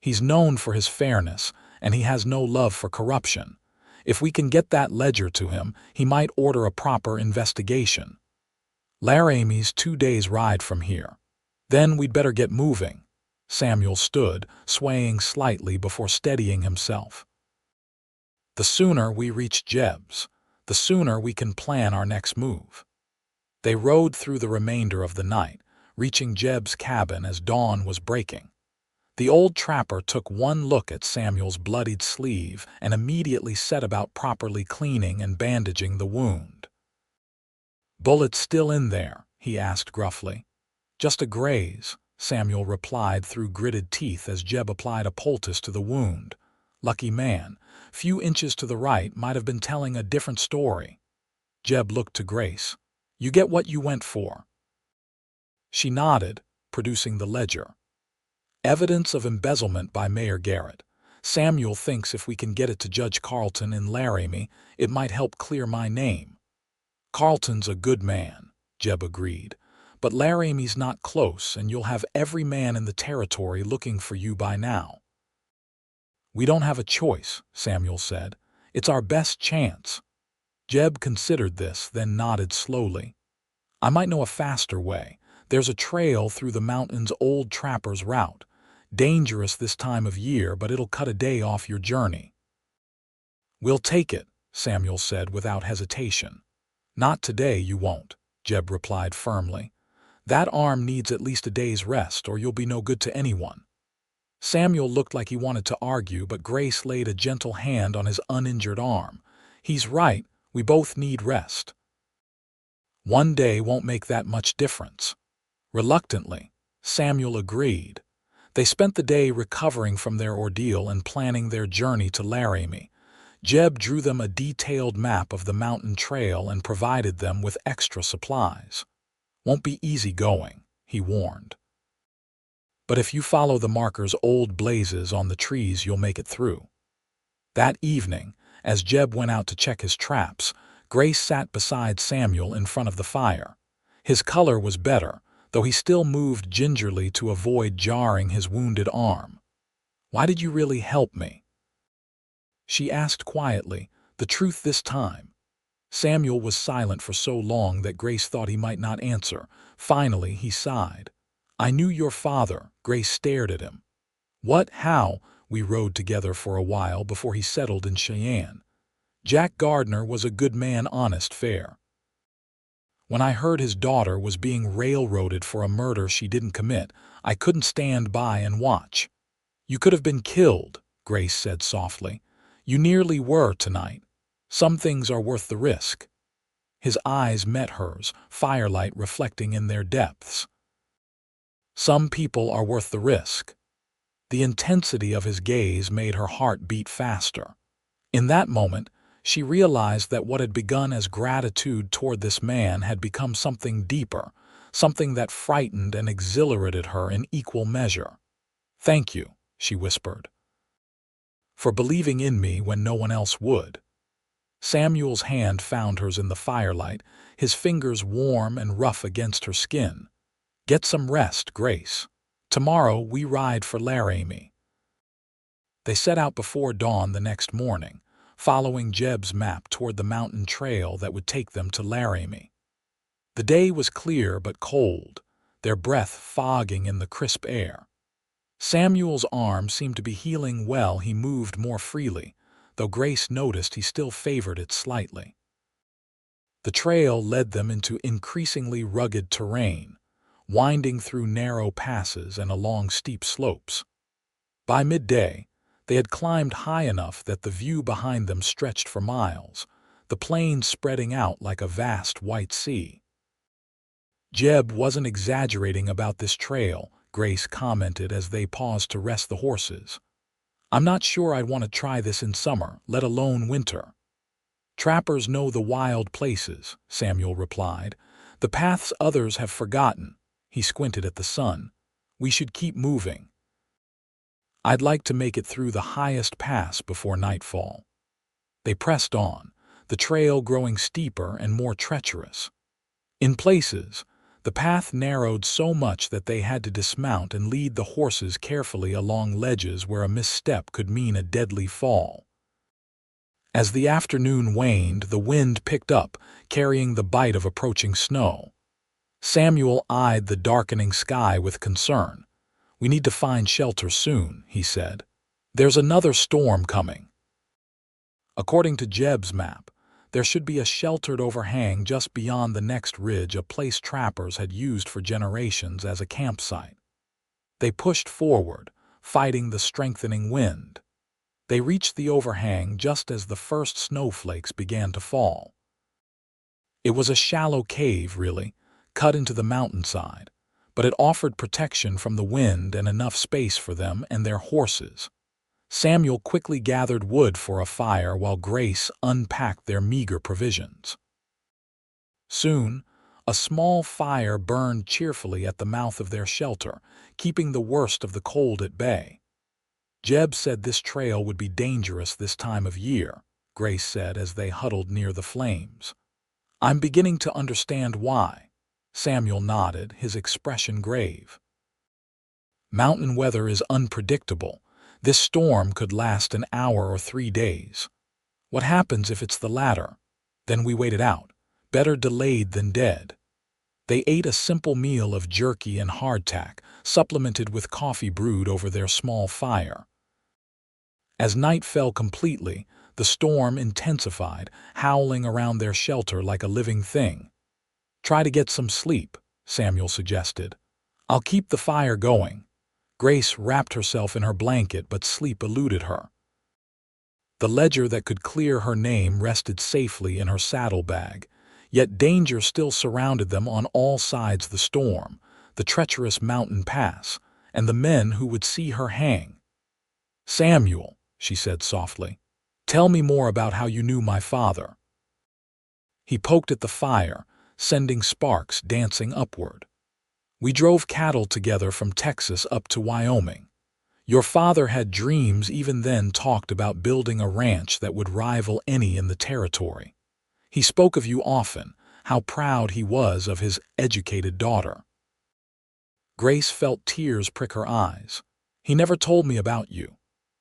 He's known for his fairness, and he has no love for corruption. If we can get that ledger to him, he might order a proper investigation. Laramie's 2 days' ride from here. Then we'd better get moving." Samuel stood, swaying slightly before steadying himself. "The sooner we reach Jeb's, the sooner we can plan our next move." They rode through the remainder of the night, reaching Jeb's cabin as dawn was breaking. The old trapper took one look at Samuel's bloodied sleeve and immediately set about properly cleaning and bandaging the wound. "Bullet's still in there?" he asked gruffly. "Just a graze," Samuel replied through gritted teeth as Jeb applied a poultice to the wound. "Lucky man. Few inches to the right might have been telling a different story." Jeb looked to Grace. "You get what you went for." She nodded, producing the ledger. "Evidence of embezzlement by Mayor Garrett. Samuel thinks if we can get it to Judge Carlton in Laramie, it might help clear my name." "Carlton's a good man," Jeb agreed, "but Laramie's not close, and you'll have every man in the territory looking for you by now." "We don't have a choice," Samuel said. "It's our best chance." Jeb considered this, then nodded slowly. "I might know a faster way. There's a trail through the mountains old trapper's route. Dangerous this time of year, but it'll cut a day off your journey." "We'll take it," Samuel said without hesitation. "Not today, you won't," Jeb replied firmly. "That arm needs at least a day's rest, or you'll be no good to anyone." Samuel looked like he wanted to argue, but Grace laid a gentle hand on his uninjured arm. "He's right, we both need rest. One day won't make that much difference." Reluctantly, Samuel agreed. They spent the day recovering from their ordeal and planning their journey to Laramie. Jeb drew them a detailed map of the mountain trail and provided them with extra supplies. "Won't be easy going," he warned. "But if you follow the marker's old blazes on the trees, you'll make it through." That evening, as Jeb went out to check his traps, Grace sat beside Samuel in front of the fire. His color was better, though he still moved gingerly to avoid jarring his wounded arm. "Why did you really help me?" she asked quietly, the truth this time. Samuel was silent for so long that Grace thought he might not answer. Finally, he sighed. "I knew your father." Grace stared at him. "What? How?" "We rode together for a while before he settled in Cheyenne. Jack Gardner was a good man, honest, fair. When I heard his daughter was being railroaded for a murder she didn't commit, I couldn't stand by and watch." "You could have been killed," Grace said softly. "You nearly were tonight. Some things are worth the risk." His eyes met hers, firelight reflecting in their depths. "Some people are worth the risk." The intensity of his gaze made her heart beat faster. In that moment, she realized that what had begun as gratitude toward this man had become something deeper, something that frightened and exhilarated her in equal measure. "Thank you," she whispered, "for believing in me when no one else would." Samuel's hand found hers in the firelight, his fingers warm and rough against her skin. "Get some rest, Grace. Tomorrow we ride for Laramie." They set out before dawn the next morning, following Jeb's map toward the mountain trail that would take them to Laramie. The day was clear but cold, their breath fogging in the crisp air. Samuel's arm seemed to be healing well. He moved more freely, though Grace noticed he still favored it slightly. The trail led them into increasingly rugged terrain, winding through narrow passes and along steep slopes. By midday, they had climbed high enough that the view behind them stretched for miles, the plains spreading out like a vast white sea. "Jeb wasn't exaggerating about this trail," Grace commented as they paused to rest the horses. "I'm not sure I'd want to try this in summer, let alone winter." "Trappers know the wild places," Samuel replied. "The paths others have forgotten." He squinted at the sun. "We should keep moving. I'd like to make it through the highest pass before nightfall." They pressed on, the trail growing steeper and more treacherous. In places, the path narrowed so much that they had to dismount and lead the horses carefully along ledges where a misstep could mean a deadly fall. As the afternoon waned, the wind picked up, carrying the bite of approaching snow. Samuel eyed the darkening sky with concern. "We need to find shelter soon," he said. "There's another storm coming." According to Jeb's map, there should be a sheltered overhang just beyond the next ridge, a place trappers had used for generations as a campsite. They pushed forward, fighting the strengthening wind. They reached the overhang just as the first snowflakes began to fall. It was a shallow cave, really, cut into the mountainside, but it offered protection from the wind and enough space for them and their horses. Samuel quickly gathered wood for a fire while Grace unpacked their meager provisions. Soon, a small fire burned cheerfully at the mouth of their shelter, keeping the worst of the cold at bay. "Jeb said this trail would be dangerous this time of year," Grace said as they huddled near the flames. "I'm beginning to understand why." Samuel nodded, his expression grave. "Mountain weather is unpredictable. This storm could last an hour or 3 days. What happens if it's the latter? Then we wait it out. Better delayed than dead." They ate a simple meal of jerky and hardtack, supplemented with coffee brewed over their small fire. As night fell completely, the storm intensified, howling around their shelter like a living thing. "Try to get some sleep," Samuel suggested. "I'll keep the fire going." Grace wrapped herself in her blanket, but sleep eluded her. The ledger that could clear her name rested safely in her saddlebag, yet danger still surrounded them on all sides: the storm, the treacherous mountain pass, and the men who would see her hang. "Samuel," she said softly, "tell me more about how you knew my father." He poked at the fire, sending sparks dancing upward. "We drove cattle together from Texas up to Wyoming. Your father had dreams, even then talked about building a ranch that would rival any in the territory. He spoke of you often, how proud he was of his educated daughter." Grace felt tears prick her eyes. "He never told me about you."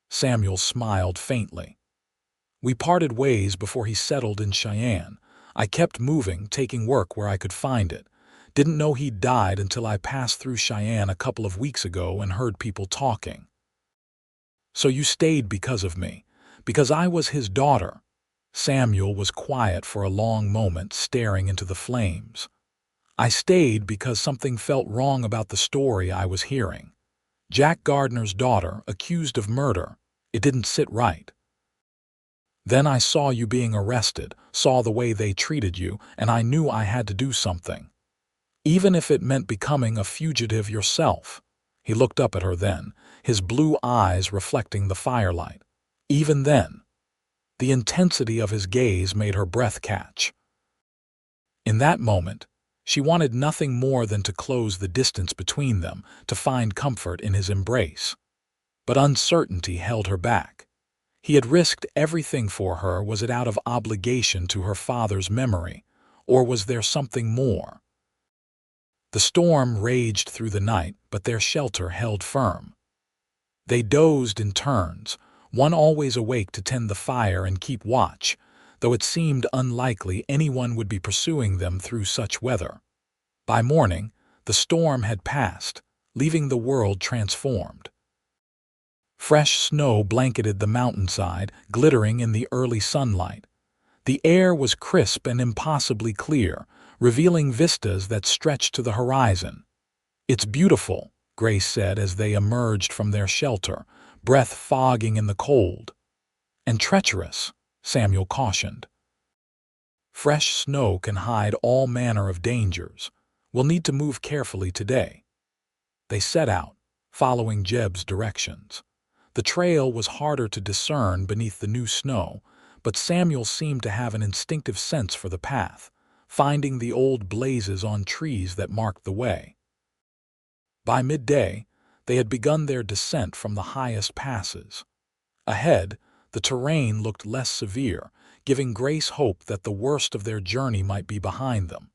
Samuel smiled faintly. "We parted ways before he settled in Cheyenne. I kept moving, taking work where I could find it. Didn't know he'd died until I passed through Cheyenne a couple of weeks ago and heard people talking." "So you stayed because of me, because I was his daughter." Samuel was quiet for a long moment, staring into the flames. "I stayed because something felt wrong about the story I was hearing. Jack Gardner's daughter, accused of murder. It didn't sit right. Then I saw you being arrested, saw the way they treated you, and I knew I had to do something. Even if it meant becoming a fugitive yourself." He looked up at her then, his blue eyes reflecting the firelight. Even then. The intensity of his gaze made her breath catch. In that moment, she wanted nothing more than to close the distance between them, to find comfort in his embrace. But uncertainty held her back. He had risked everything for her. Was it out of obligation to her father's memory, or was there something more? The storm raged through the night, but their shelter held firm. They dozed in turns, one always awake to tend the fire and keep watch, though it seemed unlikely anyone would be pursuing them through such weather. By morning, the storm had passed, leaving the world transformed. Fresh snow blanketed the mountainside, glittering in the early sunlight. The air was crisp and impossibly clear, revealing vistas that stretched to the horizon. "It's beautiful," Grace said as they emerged from their shelter, breath fogging in the cold. "And treacherous," Samuel cautioned. "Fresh snow can hide all manner of dangers. We'll need to move carefully today." They set out, following Jeb's directions. The trail was harder to discern beneath the new snow, but Samuel seemed to have an instinctive sense for the path, finding the old blazes on trees that marked the way. By midday, they had begun their descent from the highest passes. Ahead, the terrain looked less severe, giving Grace hope that the worst of their journey might be behind them.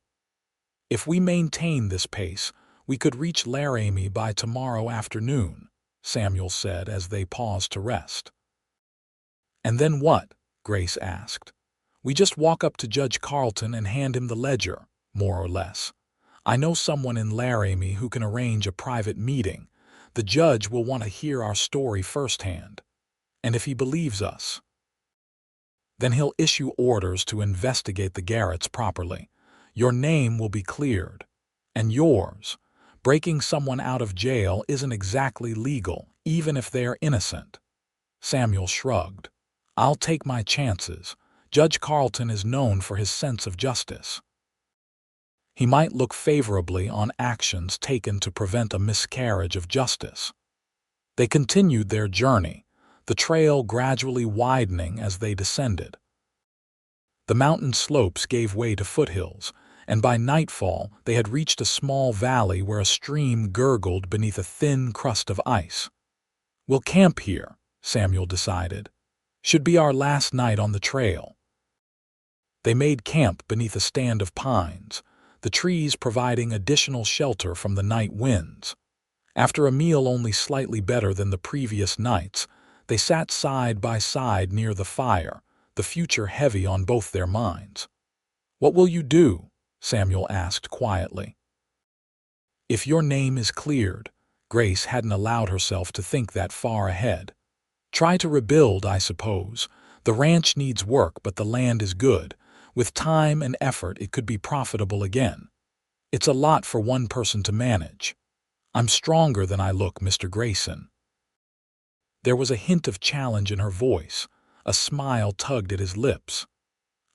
"If we maintain this pace, we could reach Laramie by tomorrow afternoon," Samuel said as they paused to rest. "And then what?" Grace asked. "We just walk up to Judge Carlton and hand him the ledger, more or less. I know someone in Laramie who can arrange a private meeting. The judge will want to hear our story firsthand. And if he believes us, then he'll issue orders to investigate the Garretts properly. Your name will be cleared. And yours. Breaking someone out of jail isn't exactly legal, even if they're innocent." Samuel shrugged. "I'll take my chances. Judge Carlton is known for his sense of justice. He might look favorably on actions taken to prevent a miscarriage of justice." They continued their journey, the trail gradually widening as they descended. The mountain slopes gave way to foothills, and by nightfall they had reached a small valley where a stream gurgled beneath a thin crust of ice. "We'll camp here," Samuel decided. "Should be our last night on the trail." They made camp beneath a stand of pines, the trees providing additional shelter from the night winds. After a meal only slightly better than the previous nights, they sat side by side near the fire, the future heavy on both their minds. "What will you do?" Samuel asked quietly. If your name is cleared, Grace hadn't allowed herself to think that far ahead. Try to rebuild, I suppose. The ranch needs work, but the land is good. With time and effort, it could be profitable again. It's a lot for one person to manage. I'm stronger than I look, Mr. Grayson. There was a hint of challenge in her voice. A smile tugged at his lips.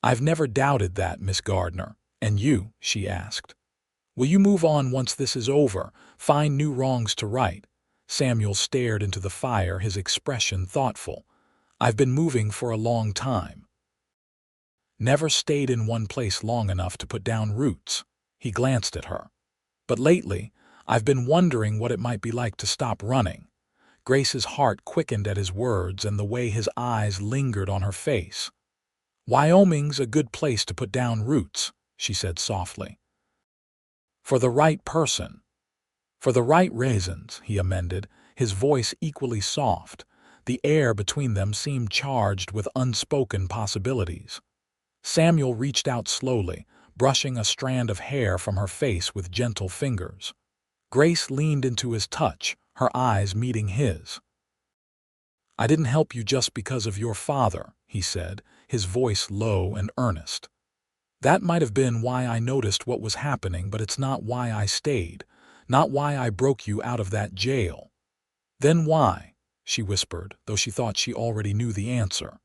I've never doubted that, Miss Gardner. And you? She asked. Will you move on once this is over, find new wrongs to right? Samuel stared into the fire, his expression thoughtful. I've been moving for a long time. Never stayed in one place long enough to put down roots. He glanced at her. But lately, I've been wondering what it might be like to stop running. Grace's heart quickened at his words and the way his eyes lingered on her face. Wyoming's a good place to put down roots, she said softly. For the right person. For the right reasons, he amended, his voice equally soft. The air between them seemed charged with unspoken possibilities. Samuel reached out slowly, brushing a strand of hair from her face with gentle fingers. Grace leaned into his touch, her eyes meeting his. I didn't help you just because of your father, he said, his voice low and earnest. That might have been why I noticed what was happening, but it's not why I stayed, not why I broke you out of that jail. Then why? She whispered, though she thought she already knew the answer.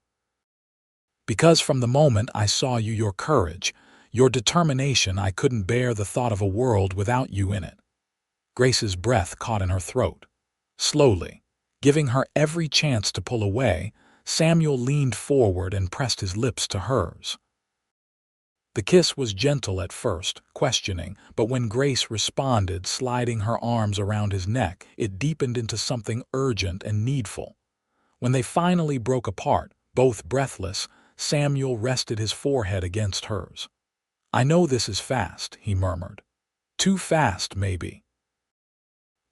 Because from the moment I saw you, your courage, your determination, I couldn't bear the thought of a world without you in it. Grace's breath caught in her throat. Slowly, giving her every chance to pull away, Samuel leaned forward and pressed his lips to hers. The kiss was gentle at first, questioning, but when Grace responded, sliding her arms around his neck, it deepened into something urgent and needful. When they finally broke apart, both breathless, Samuel rested his forehead against hers. I know this is fast, he murmured. Too fast, maybe.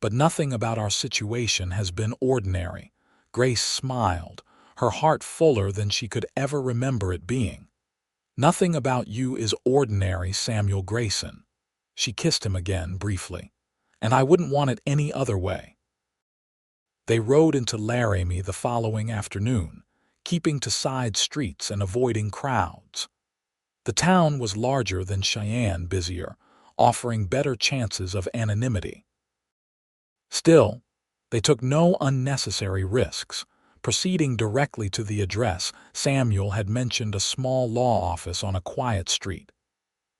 But nothing about our situation has been ordinary. Grace smiled, her heart fuller than she could ever remember it being. Nothing about you is ordinary, Samuel Grayson. She kissed him again, briefly. And I wouldn't want it any other way. They rode into Laramie the following afternoon, keeping to side streets and avoiding crowds. The town was larger than Cheyenne, busier, offering better chances of anonymity. Still, they took no unnecessary risks. Proceeding directly to the address, Samuel had mentioned a small law office on a quiet street.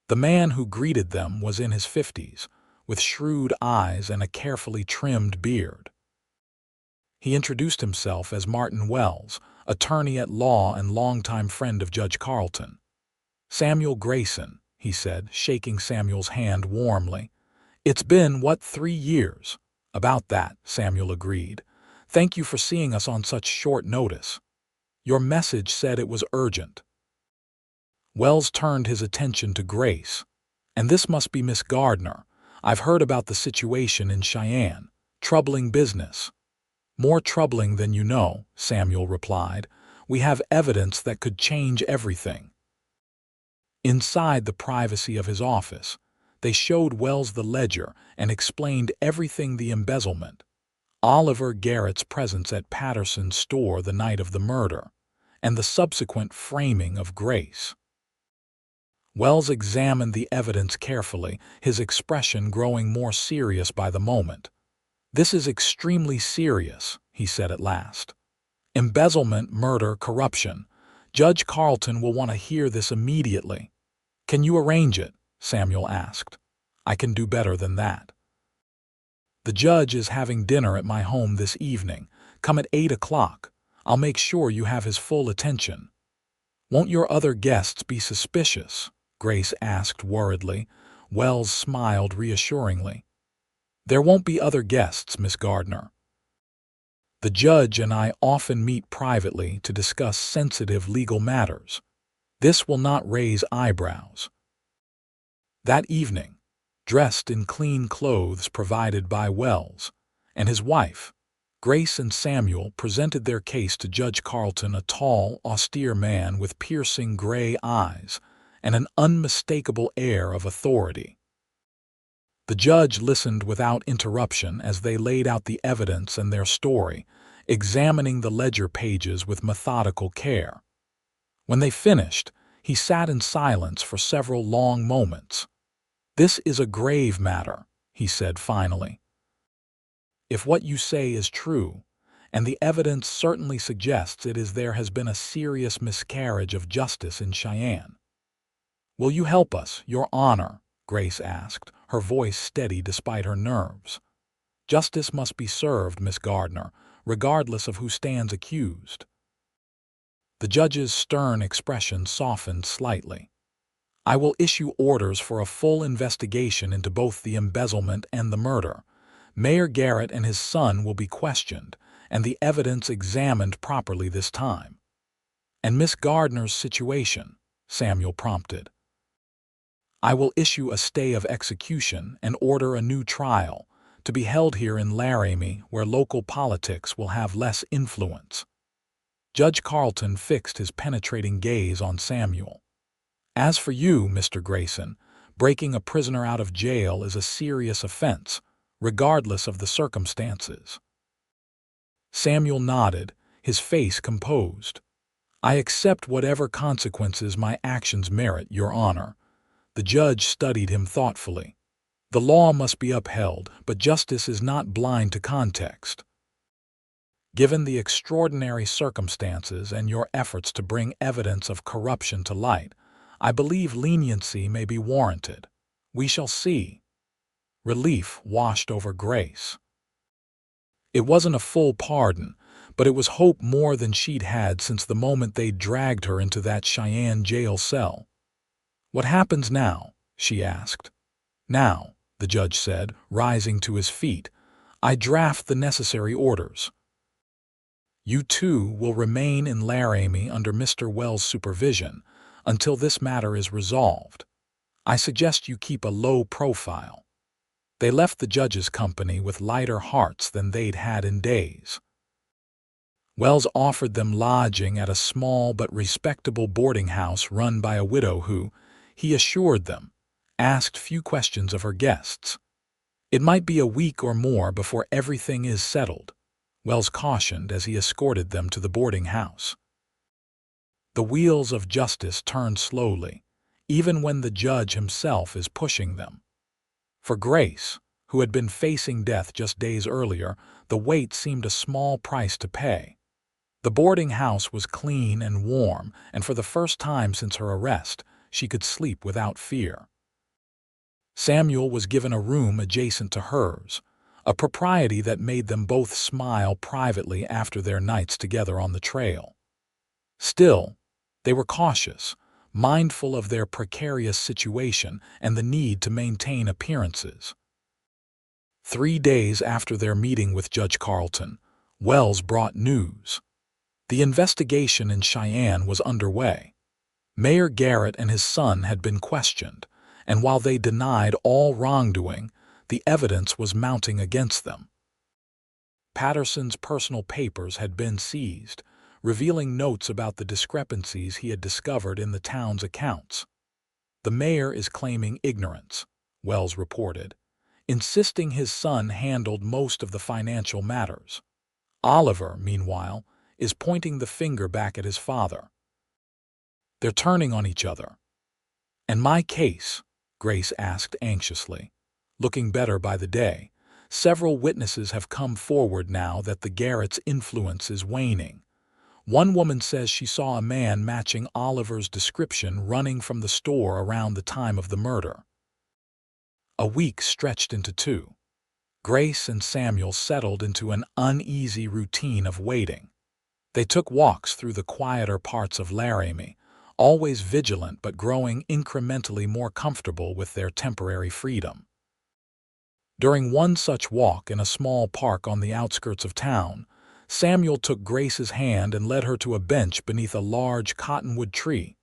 The man who greeted them was in his 50s, with shrewd eyes and a carefully trimmed beard. He introduced himself as Martin Wells, attorney at law and longtime friend of Judge Carlton. Samuel Grayson, he said, shaking Samuel's hand warmly. It's been, 3 years? About that, Samuel agreed. Thank you for seeing us on such short notice. Your message said it was urgent. Wells turned his attention to Grace. And this must be Miss Gardner. I've heard about the situation in Cheyenne. Troubling business. More troubling than you know, Samuel replied. We have evidence that could change everything. Inside the privacy of his office, they showed Wells the ledger and explained everything: the embezzlement, Oliver Garrett's presence at Patterson's store the night of the murder, and the subsequent framing of Grace. Wells examined the evidence carefully, his expression growing more serious by the moment. This is extremely serious, he said at last. Embezzlement, murder, corruption. Judge Carlton will want to hear this immediately. Can you arrange it? Samuel asked. I can do better than that. The judge is having dinner at my home this evening. Come at 8 o'clock. I'll make sure you have his full attention. Won't your other guests be suspicious? Grace asked worriedly. Wells smiled reassuringly. There won't be other guests, Miss Gardner. The judge and I often meet privately to discuss sensitive legal matters. This will not raise eyebrows. That evening, dressed in clean clothes provided by Wells and his wife, Grace and Samuel presented their case to Judge Carlton, a tall, austere man with piercing gray eyes and an unmistakable air of authority. The judge listened without interruption as they laid out the evidence and their story, examining the ledger pages with methodical care. When they finished, he sat in silence for several long moments. "This is a grave matter," he said finally. "If what you say is true, and the evidence certainly suggests it is, there has been a serious miscarriage of justice in Cheyenne." "Will you help us, Your Honor?" Grace asked, her voice steady despite her nerves. "Justice must be served, Miss Gardner, regardless of who stands accused." The judge's stern expression softened slightly. "I will issue orders for a full investigation into both the embezzlement and the murder. Mayor Garrett and his son will be questioned, and the evidence examined properly this time." "And Miss Gardner's situation?" Samuel prompted. "I will issue a stay of execution and order a new trial, to be held here in Laramie, where local politics will have less influence." Judge Carlton fixed his penetrating gaze on Samuel. "As for you, Mr. Grayson, breaking a prisoner out of jail is a serious offense, regardless of the circumstances." Samuel nodded, his face composed. "I accept whatever consequences my actions merit, Your Honor." The judge studied him thoughtfully. "The law must be upheld, but justice is not blind to context. Given the extraordinary circumstances and your efforts to bring evidence of corruption to light, I believe leniency may be warranted. We shall see." Relief washed over Grace. It wasn't a full pardon, but it was hope more than she'd had since the moment they'd dragged her into that Cheyenne jail cell. "What happens now?" she asked. "Now," the judge said, rising to his feet, "I draft the necessary orders. You two will remain in Laramie under Mr. Wells' supervision until this matter is resolved. I suggest you keep a low profile." They left the judge's company with lighter hearts than they'd had in days. Wells offered them lodging at a small but respectable boarding house run by a widow who, he assured them, asked few questions of her guests. "It might be a week or more before everything is settled," Wells cautioned as he escorted them to the boarding house. The wheels of justice turn slowly, even when the judge himself is pushing them. For Grace, who had been facing death just days earlier, the wait seemed a small price to pay. The boarding house was clean and warm, and for the first time since her arrest, she could sleep without fear. Samuel was given a room adjacent to hers, a propriety that made them both smile privately after their nights together on the trail. Still, they were cautious, mindful of their precarious situation and the need to maintain appearances. 3 days after their meeting with Judge Carlton, Wells brought news. The investigation in Cheyenne was underway. Mayor Garrett and his son had been questioned, and while they denied all wrongdoing, the evidence was mounting against them. Patterson's personal papers had been seized, revealing notes about the discrepancies he had discovered in the town's accounts. "The mayor is claiming ignorance," Wells reported, insisting his son handled most of the financial matters. Oliver, meanwhile, is pointing the finger back at his father. They're turning on each other. "And my case?" Grace asked anxiously. Looking better by the day, several witnesses have come forward now that the Garrett's influence is waning. One woman says she saw a man matching Oliver's description running from the store around the time of the murder. A week stretched into 2. Grace and Samuel settled into an uneasy routine of waiting. They took walks through the quieter parts of Laramie, always vigilant but growing incrementally more comfortable with their temporary freedom. During one such walk in a small park on the outskirts of town, Samuel took Grace's hand and led her to a bench beneath a large cottonwood tree.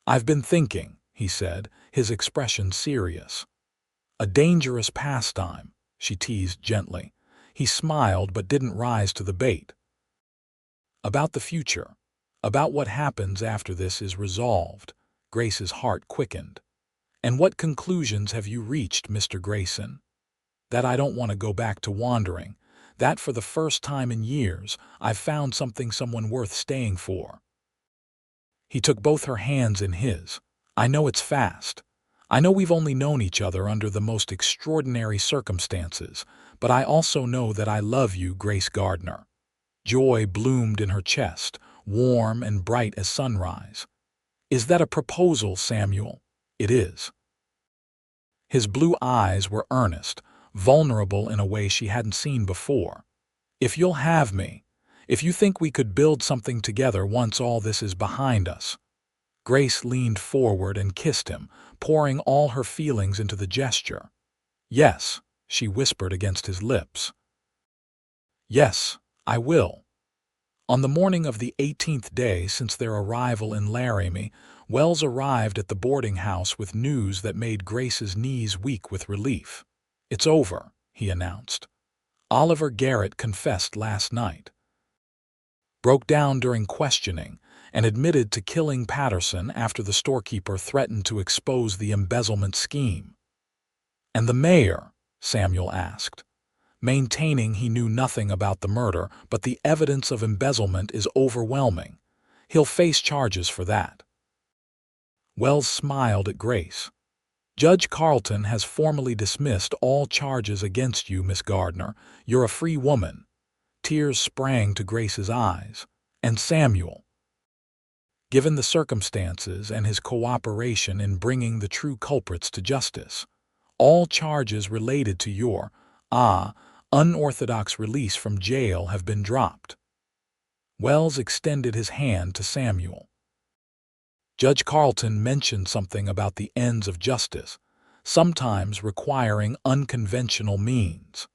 "I've been thinking," he said, his expression serious. "A dangerous pastime," she teased gently. He smiled but didn't rise to the bait. "About the future, about what happens after this is resolved." Grace's heart quickened. "And what conclusions have you reached, Mr. Grayson?" "That I don't want to go back to wandering. That for the first time in years, I've found someone worth staying for." He took both her hands in his. "I know it's fast. I know we've only known each other under the most extraordinary circumstances, but I also know that I love you, Grace Gardner." Joy bloomed in her chest, warm and bright as sunrise. "Is that a proposal, Samuel?" "It is." His blue eyes were earnest, vulnerable in a way she hadn't seen before. "If you'll have me, if you think we could build something together once all this is behind us." Grace leaned forward and kissed him, pouring all her feelings into the gesture. "Yes," she whispered against his lips. "Yes, I will." On the morning of the 18th day since their arrival in Laramie, Wells arrived at the boarding house with news that made Grace's knees weak with relief. "It's over," he announced. "Oliver Garrett confessed last night. Broke down during questioning and admitted to killing Patterson after the storekeeper threatened to expose the embezzlement scheme." "And the mayor?" Samuel asked, maintaining he knew nothing about the murder, "but the evidence of embezzlement is overwhelming. He'll face charges for that." Wells smiled at Grace. "Judge Carlton has formally dismissed all charges against you, Miss Gardner. You're a free woman." Tears sprang to Grace's eyes. "And Samuel, given the circumstances and his cooperation in bringing the true culprits to justice, all charges related to your, unorthodox release from jail have been dropped." Wells extended his hand to Samuel. "Judge Carlton mentioned something about the ends of justice, sometimes requiring unconventional means."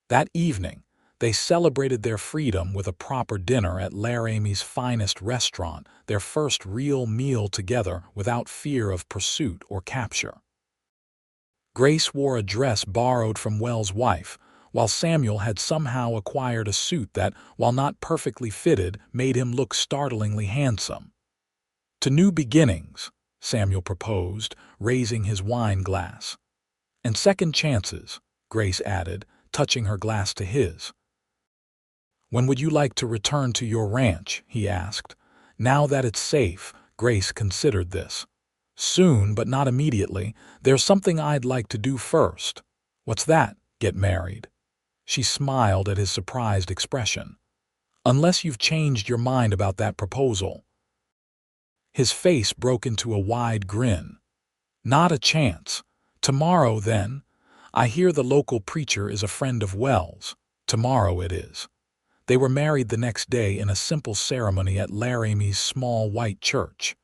That evening, they celebrated their freedom with a proper dinner at Laramie's finest restaurant, their first real meal together without fear of pursuit or capture. Grace wore a dress borrowed from Wells' wife, while Samuel had somehow acquired a suit that, while not perfectly fitted, made him look startlingly handsome. "To new beginnings," Samuel proposed, raising his wine glass. "And second chances," Grace added, touching her glass to his. "When would you like to return to your ranch?" he asked. "Now that it's safe," Grace considered this. "Soon, but not immediately. There's something I'd like to do first." "What's that?" "Get married." She smiled at his surprised expression. "Unless you've changed your mind about that proposal." His face broke into a wide grin. "Not a chance. Tomorrow, then. I hear the local preacher is a friend of Wells. Tomorrow it is." They were married the next day in a simple ceremony at Laramie's small white church.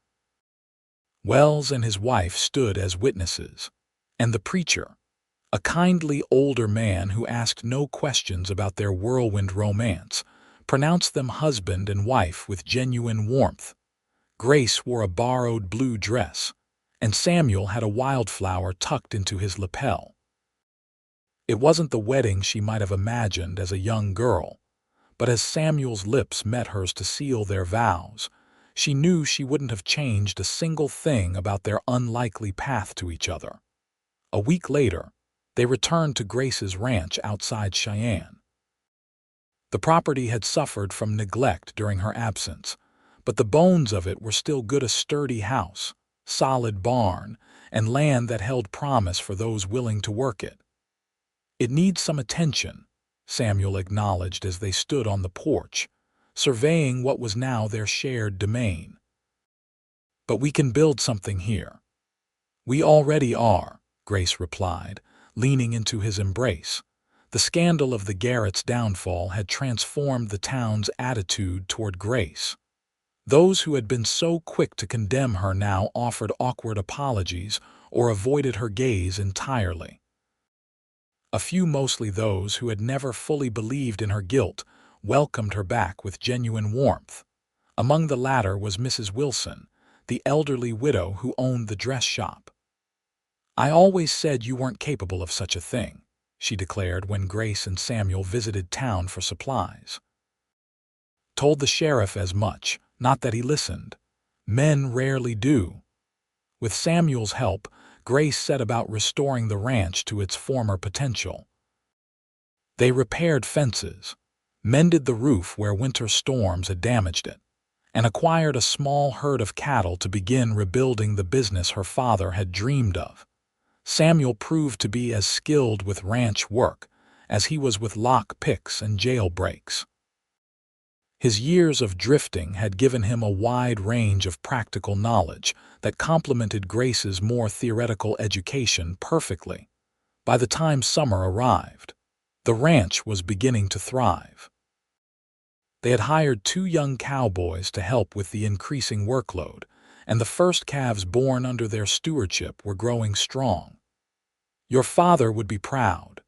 Wells and his wife stood as witnesses, and the preacher, a kindly older man who asked no questions about their whirlwind romance, pronounced them husband and wife with genuine warmth. Grace wore a borrowed blue dress, and Samuel had a wildflower tucked into his lapel. It wasn't the wedding she might have imagined as a young girl, but as Samuel's lips met hers to seal their vows, she knew she wouldn't have changed a single thing about their unlikely path to each other. A week later, they returned to Grace's ranch outside Cheyenne. The property had suffered from neglect during her absence, but the bones of it were still good: a sturdy house, solid barn, and land that held promise for those willing to work it. "It needs some attention," Samuel acknowledged as they stood on the porch, surveying what was now their shared domain. "But we can build something here." "We already are," Grace replied, leaning into his embrace. The scandal of the Garrett's downfall had transformed the town's attitude toward Grace. Those who had been so quick to condemn her now offered awkward apologies or avoided her gaze entirely. A few, mostly those who had never fully believed in her guilt, welcomed her back with genuine warmth. Among the latter was Mrs. Wilson, the elderly widow who owned the dress shop. "I always said you weren't capable of such a thing," she declared when Grace and Samuel visited town for supplies. "Told the sheriff as much, not that he listened. Men rarely do." With Samuel's help, Grace set about restoring the ranch to its former potential. They repaired fences, mended the roof where winter storms had damaged it, and acquired a small herd of cattle to begin rebuilding the business her father had dreamed of. Samuel proved to be as skilled with ranch work as he was with lock picks and jailbreaks. His years of drifting had given him a wide range of practical knowledge that complemented Grace's more theoretical education perfectly. By the time summer arrived, the ranch was beginning to thrive. They had hired 2 young cowboys to help with the increasing workload, and the first calves born under their stewardship were growing strong. "Your father would be proud,"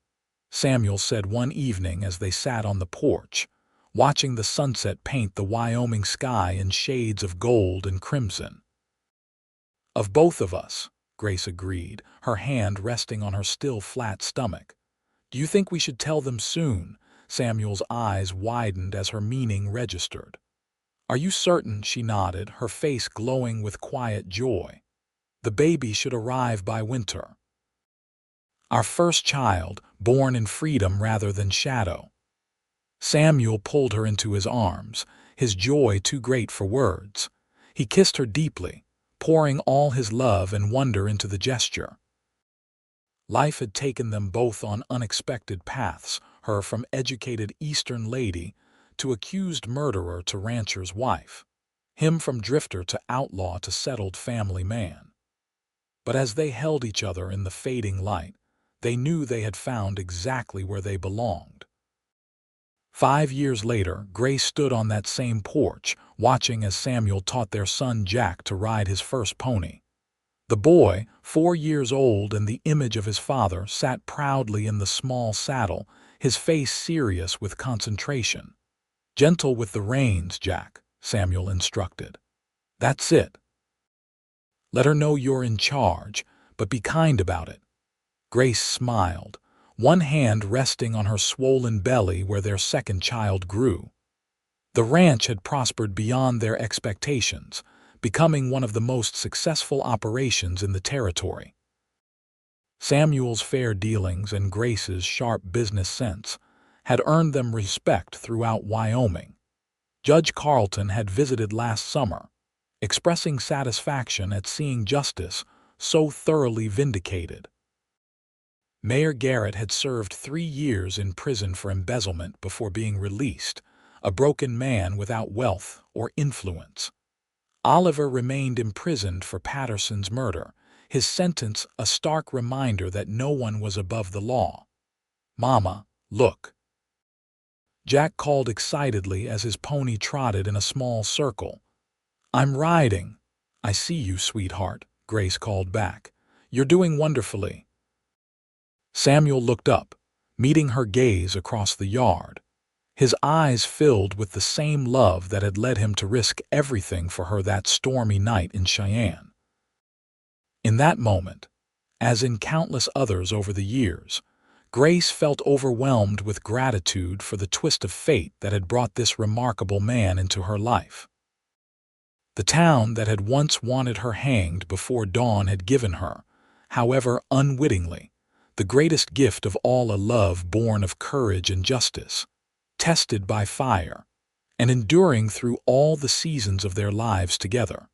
Samuel said one evening as they sat on the porch, watching the sunset paint the Wyoming sky in shades of gold and crimson. "Of both of us," Grace agreed, her hand resting on her still flat stomach. "Do you think we should tell them soon?" Samuel's eyes widened as her meaning registered. "Are you certain?" She nodded, her face glowing with quiet joy. "The baby should arrive by winter. Our first child, born in freedom rather than shadow." Samuel pulled her into his arms, his joy too great for words. He kissed her deeply, pouring all his love and wonder into the gesture. Life had taken them both on unexpected paths, her from educated Eastern lady to accused murderer to rancher's wife, him from drifter to outlaw to settled family man. But as they held each other in the fading light, they knew they had found exactly where they belonged. 5 years later, Grace stood on that same porch, watching as Samuel taught their son Jack to ride his first pony. The boy, 4 years old and the image of his father, sat proudly in the small saddle, his face serious with concentration. "Gentle with the reins, Jack," Samuel instructed. "That's it. Let her know you're in charge, but be kind about it." Grace smiled, one hand resting on her swollen belly where their second child grew. The ranch had prospered beyond their expectations, becoming one of the most successful operations in the territory. Samuel's fair dealings and Grace's sharp business sense had earned them respect throughout Wyoming. Judge Carlton had visited last summer, expressing satisfaction at seeing justice so thoroughly vindicated. Mayor Garrett had served 3 years in prison for embezzlement before being released, a broken man without wealth or influence. Oliver remained imprisoned for Patterson's murder, his sentence a stark reminder that no one was above the law. "Mama, look," Jack called excitedly as his pony trotted in a small circle. "I'm riding." "I see you, sweetheart," Grace called back. "You're doing wonderfully." Samuel looked up, meeting her gaze across the yard. His eyes filled with the same love that had led him to risk everything for her that stormy night in Cheyenne. In that moment, as in countless others over the years, Grace felt overwhelmed with gratitude for the twist of fate that had brought this remarkable man into her life. The town that had once wanted her hanged before dawn had given her, however unwittingly, the greatest gift of all, a love born of courage and justice, tested by fire, and enduring through all the seasons of their lives together.